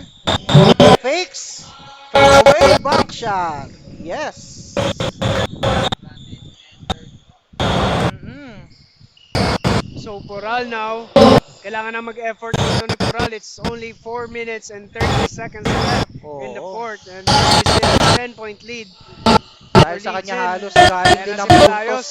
Fakes. Fade away. Back shot. Yes. Mm-mm. So Pural now, kailangan na mag-effort dito ni Pural. It's only 4 minutes and 30 seconds left in the Oo. fourth. And we still have a 10-point lead. Dahil sa kanya halos galing din ang puntos.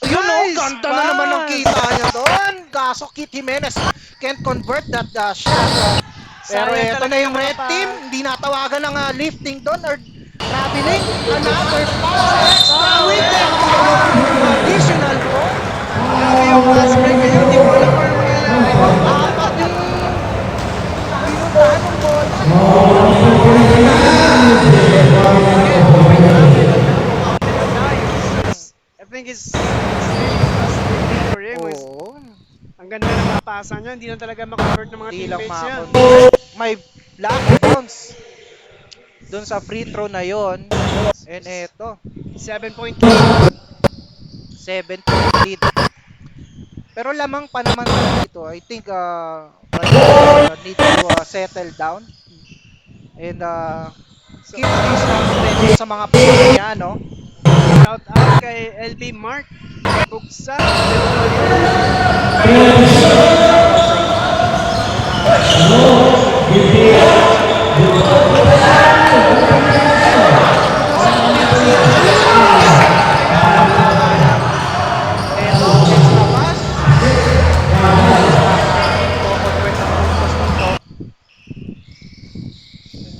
Yun Nice ganda na naman ng pass! kita niya doon. Kaso Kit Jimenez can't convert that shot. Pero Sayang ito talaga na yung yung mga red team. Hindi natawagan ng lifting doon or traveling. Another pass. Extra with them. Additional point. Grabe yung pass break ngayon. Hindi ko alam kung ano mangyayari. Apat yung binutaan ng bola. I think it's really frustrating for him. Oo. Ang ganda ng mga pasa niya. Hindi lang talaga makonvert ng mga Hindi lang teammates niya. makakonvert. May lucky bounce doon sa free throw na yon. And eto, 7-point lead. 7-point lead. Pero lamang pa naman dito. I think Padilla need to settle down. And keep this confidence sa mga player niya, no? Shout out kay LB Mark. Bugsa. Eto, extra pass. Convert ng puntos dito.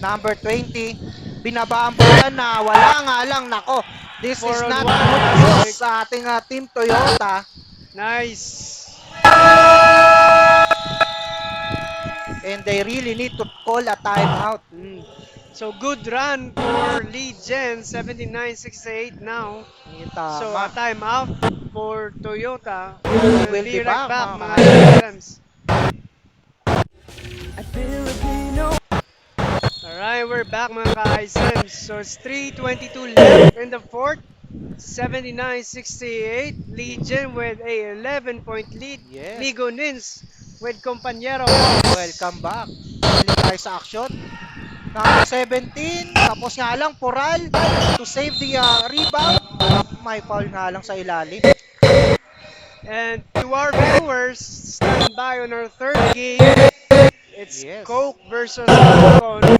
Number 20. Binaba ang bola na wala nga lang. Nako, this is 4 on not 1. good news sa ating Team Toyota. Nice. And they really need to call a timeout. So good run for Legion. 79-68 now. Yung So tama. a timeout for Toyota. will be back, back mga mga kaibigan. items. A Filipino. Alright, we're back mga ka-items. So it's 3:22 left in the fourth. 79-68. Legion with a 11-point lead. Yes. Ligo Nins with Compañero. Welcome back. Balik tayo sa action. Number 17. Tapos nga lang, Pural to save the rebound. May foul nga lang sa ilalim. And to our viewers, stand by on our third game. It's Yes. Coke versus Falcon.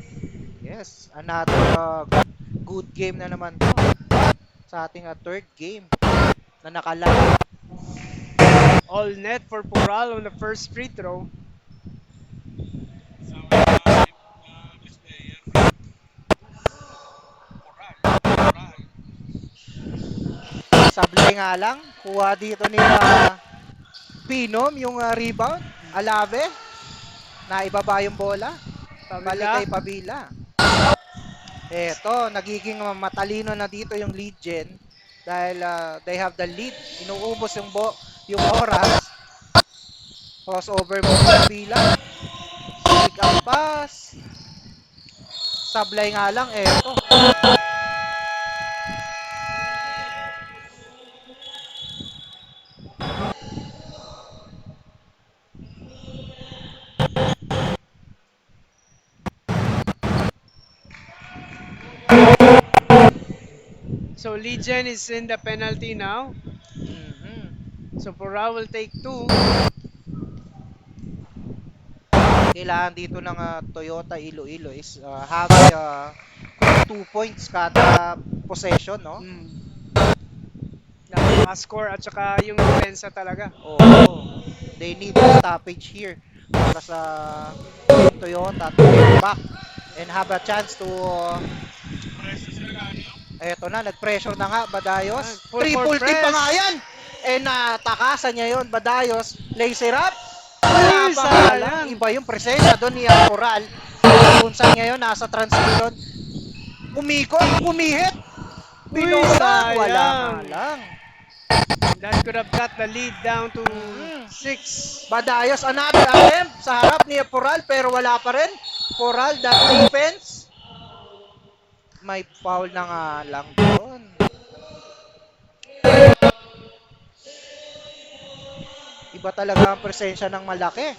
Yes, another good game na naman to sa ating third game. na nakalala. All net for Pural on the first free throw. Sablay nga lang, kuha dito ni Pinom yung rebound. Alave, na ibaba yung bola. Balik Pabila. kay Pabila. Eto, nagiging matalino na dito yung lead gen dahil they have the lead. Inuubos yung oras. Crossover mo sa Pabila. Pick up pass. Sablay nga lang, eto. So Legion is in the penalty now. Mhm. So Pural will take 2. Kailangan dito ng Toyota Iloilo is have 2 points kada possession, no? Score at saka yung depensa talaga. Oo. They need a stoppage here para sa Team Toyota to get back and have a chance to eto na, nag-pressure na nga Badayos. Full Triple court team pa press. nga yan! And takasan niya yon Badayos. Lazy rap. Uy, Wala pa nga sayang. lang. Iba yung presensya doon ni Coral. Kung saan ngayon, nasa transition. Umikot, umihit. Uy, Pinora, sayang. wala nga lang. That could have got the lead down to Mm. 6. Badayos, another attempt sa harap ni Coral pero wala pa rin. Coral, that defense. May foul na nga lang doon. Iba talaga ang presensya ng malaki.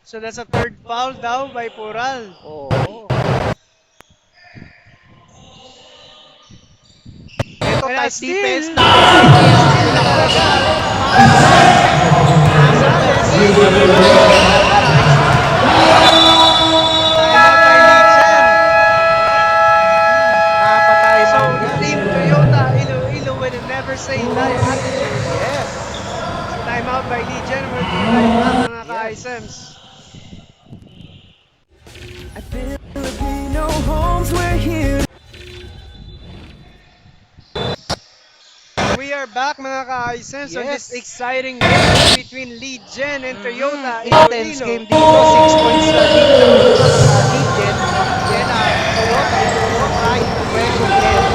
So that's a third foul daw by Pural. Oo. Ito And tight a defense. steal. Steal na talaga. Timeout by Legion. Napatay So mo yan. Team Toyota Iloilo with a never say die attitude. Yes. Timeout by Legion. We'll be right back mga Yes. ka-ISMs. At Filipino homes, we're here. We are back mga ka-ISMs on this Yes. exciting game between Legion and Toyota Intense game Iloilo. dito. 6 points na lead ng lead gen. Then Toyota Iloilo trying to pressure them.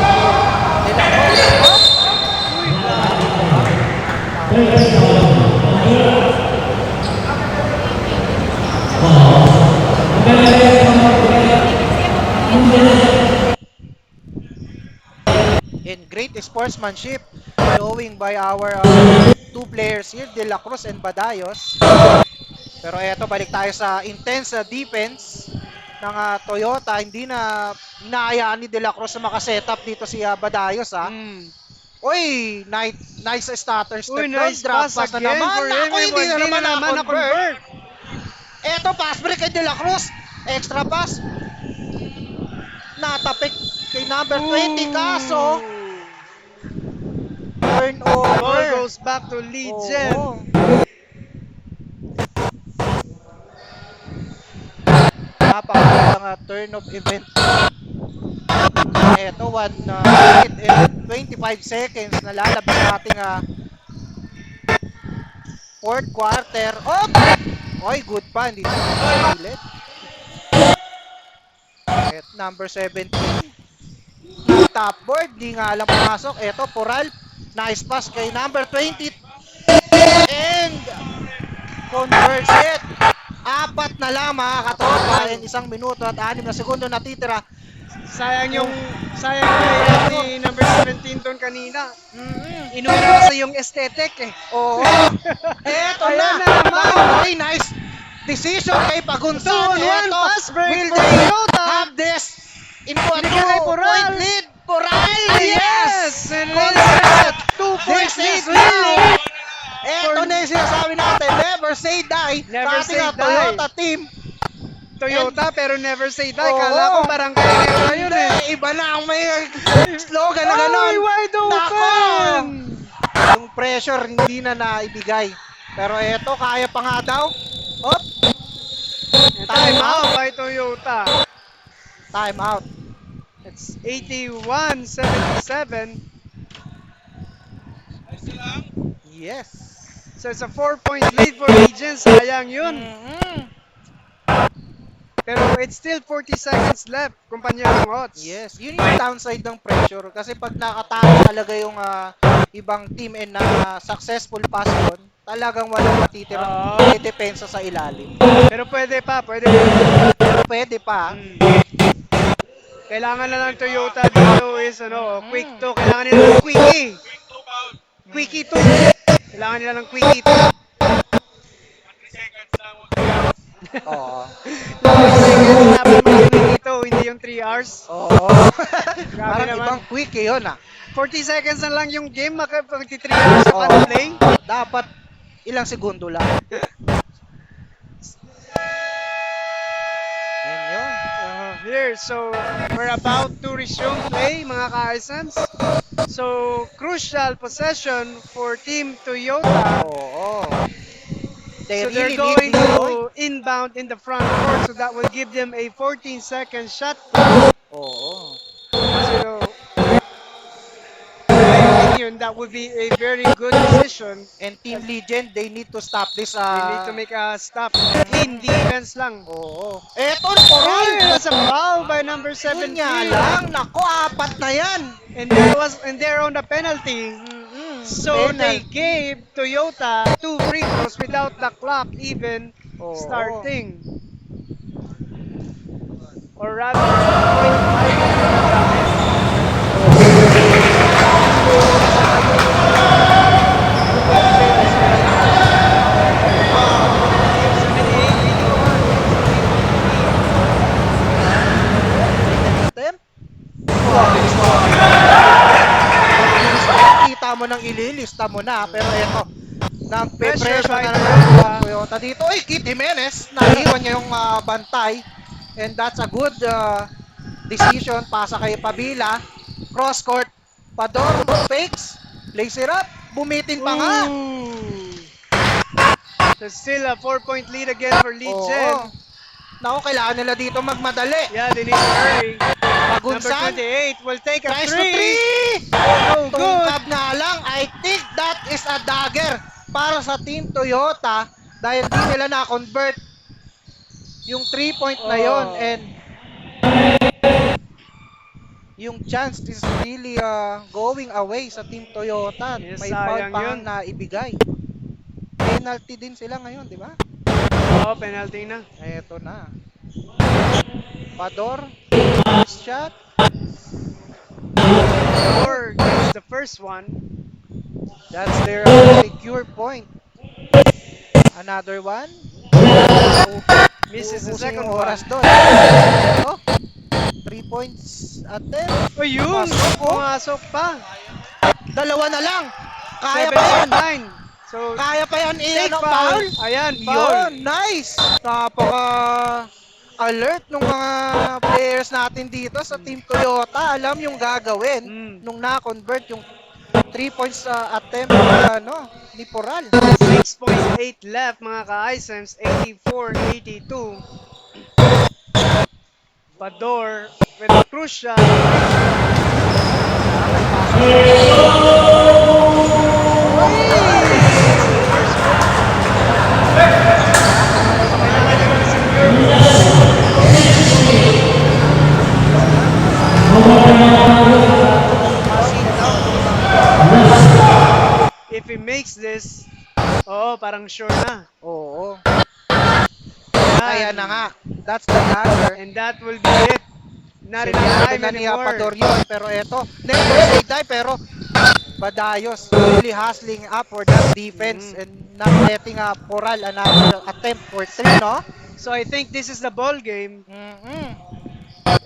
De La Cruz. Uy, grabe. In great sportsmanship showing by our two players here, De La Cruz and Badayos. Pero eto, balik tayo sa intense defense ng Toyota. Hindi na inaayaan ni De La Cruz na makasetup dito si Badayos. Uy, nice starter step Uy, doon. nice Drop pass pass na again naman. for him. Ako, hindi na naman na-convert. na-convert. Eto, pass break kay De La Cruz. Extra pass. Natapik kay number 20. Kaso, Ball turnover. goes back to Legion. Oo. Napakagandang turn of event. Eto, 1 minute and 25 seconds na lalabas sa ating fourth quarter. Oh! Oy, good pa, hindi na pilit. At number 17. Top board, di nga lang pumasok. Eto, Pural. Nice pass kay number 20. And converts it. 4 na lang mga katropa. And 1 minuto at 6 na segundo natitira. Sayang yung layup ni number 17 doon kanina. Mm-hmm. Inuna kasi yung aesthetic eh. Oo. Eto Ayan na. na naman. Very nice decision kay Pagunsan. So, ayan, Eto, pass break will for they Toyota. have this into a Binigay kay 2-point Pural. lead? Pural, Yes! And it is Congrats! a 2-point This lead is now. really eto na yung sinasabi natin, never say die Never sa ating say die. Toyota team. Toyota pero never say die. Oo. Kala ko parang kaya yun eh. Hindi, iba na ang may slogan na gano'n. Ay, wide Nako! open! Yung pressure hindi na naibigay. Pero eto, kaya pa nga daw. Op, Time out by Toyota. time out. It's 81-77. Yes. So it's a 4-point lead for Legion. Sayang yun. Mm-mm. Pero it's still 40 seconds left, kumpanyerong Ots. Yes, yun yung downside ng pressure. Kasi pag nakatakas talaga yung ibang team and na successful pass yun, talagang walang matitirang Oo. depensa sa ilalim. Pero pwede pa, pwede pa. Pero pwede pa. Mm. Kailangan na lang Toyota dito is quick to. Kailangan nila ng quickie. Quickie 2. Kailangan nila ng quickie 2. Oo. Dapat mga quickie 2, hindi yung 3 hours. Oo. Grabe Parang naman. ibang quick eh yun 40 seconds na lang yung game, pag 3 hours ka pa Oo. na-play. Dapat ilang segundo lang. And yun. Here, so we're about to resume play, mga ka-ISMs. So, crucial possession for Team Toyota. Oo. They So they're really going need this point. to inbound in the front court, so that will give them a 14-second shot. Oo. So, in my opinion, that would be a very good decision. And Team Legend, they need to stop this. They need to make a stop. Clean defense lang. Oo. Eto, Hey, Coral! that's a foul by number Yun 17. nga lang. Nako, apat na yan. And they're on the penalty. So they Penalty. gave Toyota 2 free throws without the clock even Oo. starting. Or rather, 0.5 Attempt. Kita mo nang ililista mo na. Pero eto, nagpe-pressure Pressure by na naman Toyota. ang Toyota dito. Ay, Kit Jimenez. Naiwan niya yung bantay. And that's a good decision. Pasa kay Pabila. Cross court. Pador, fakes. Lace it up. Bumitin pa nga. Ooh. So still a 4-point lead again for Lead Oo. Gen. Naku, kailangan nila dito magmadali. Yeah, they need to hurry. Number Pagunsan. 28 will take a Tries to 3. three. Oh, good. Tungkab nga lang. I think that is a dagger para sa Team Toyota dahil di nila na-convert yung 3-point na yon Oh. and yung chance is really going away sa Team Toyota. Yes, May foul sayang pa yun. ang naibigay. Penalty din sila ngayon, di ba? Oh, penalty na. Eto na. Pador, first shot. Or gets the first one. That's their secure point. Another one. Misses the Ubusin second yung one. oras doon. Oh, 3 points attempt. Oh, yun! Pasok, oh. Pumasok pa. Dalawa na lang. Kaya 7 pa yan. on 9. So, Kaya pa yan. take Ano, foul. foul? Ayan, foul. Yun, nice. Napaka alert ng mga players natin dito sa Team Toyota. Alam yung gagawin Mm. nung na-convert yung 3 points attempt ni Poral. 6.8 left, mga ka-Icems. 84-82. Pador with a crucial. If he makes this, parang sure na. Oo. Yan. Kaya na nga. That's the dagger. And that will be it. Not enough Sinabi time na ni anymore. Apador yun. Pero eto, never say die. Pero Badayos really hustling up for that defense and not letting Poral another attempt for 3, no? So I think this is the ball game. Mm-mm.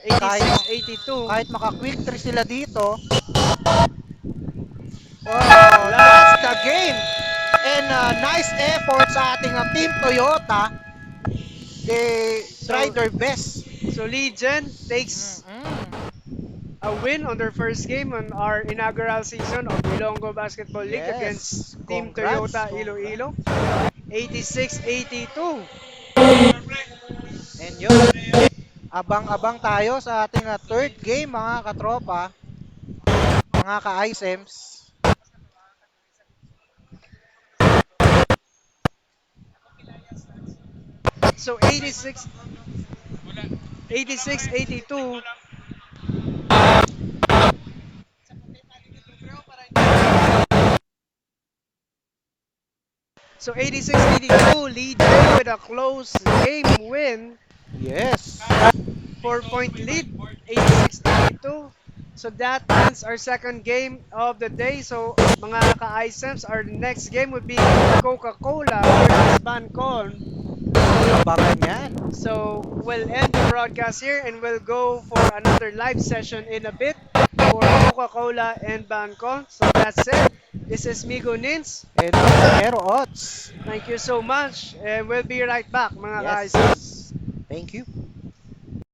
86-82. Kahit maka-quick 3 sila dito. Wow, that's the game. And nice effort sa ating Team Toyota. They tried their best. So Legion takes Mm-mm. a a win on their first game on our inaugural season of Ilonggo Basketball League against Yes. Team Congrats. Toyota Congrats. Iloilo. 86-82. And yun, abang-abang tayo sa ating third game mga katropa, mga ka-ISEMs. So 86-82. So 86-82, lead with a close game win. Yes. 4-point lead, 86-82. So that ends our second game of the day. So mga ka-ISEMs, our next game would be Coca-Cola versus Bancon. Abangan yan. So we'll end the broadcast here and we'll go for another live session in a bit for Coca-Cola and Bancon. So that's it. This is Migo Nins. And Hero Odds. Thank you so much and we'll be right back mga Yes. ka-ISEMs. Thank you.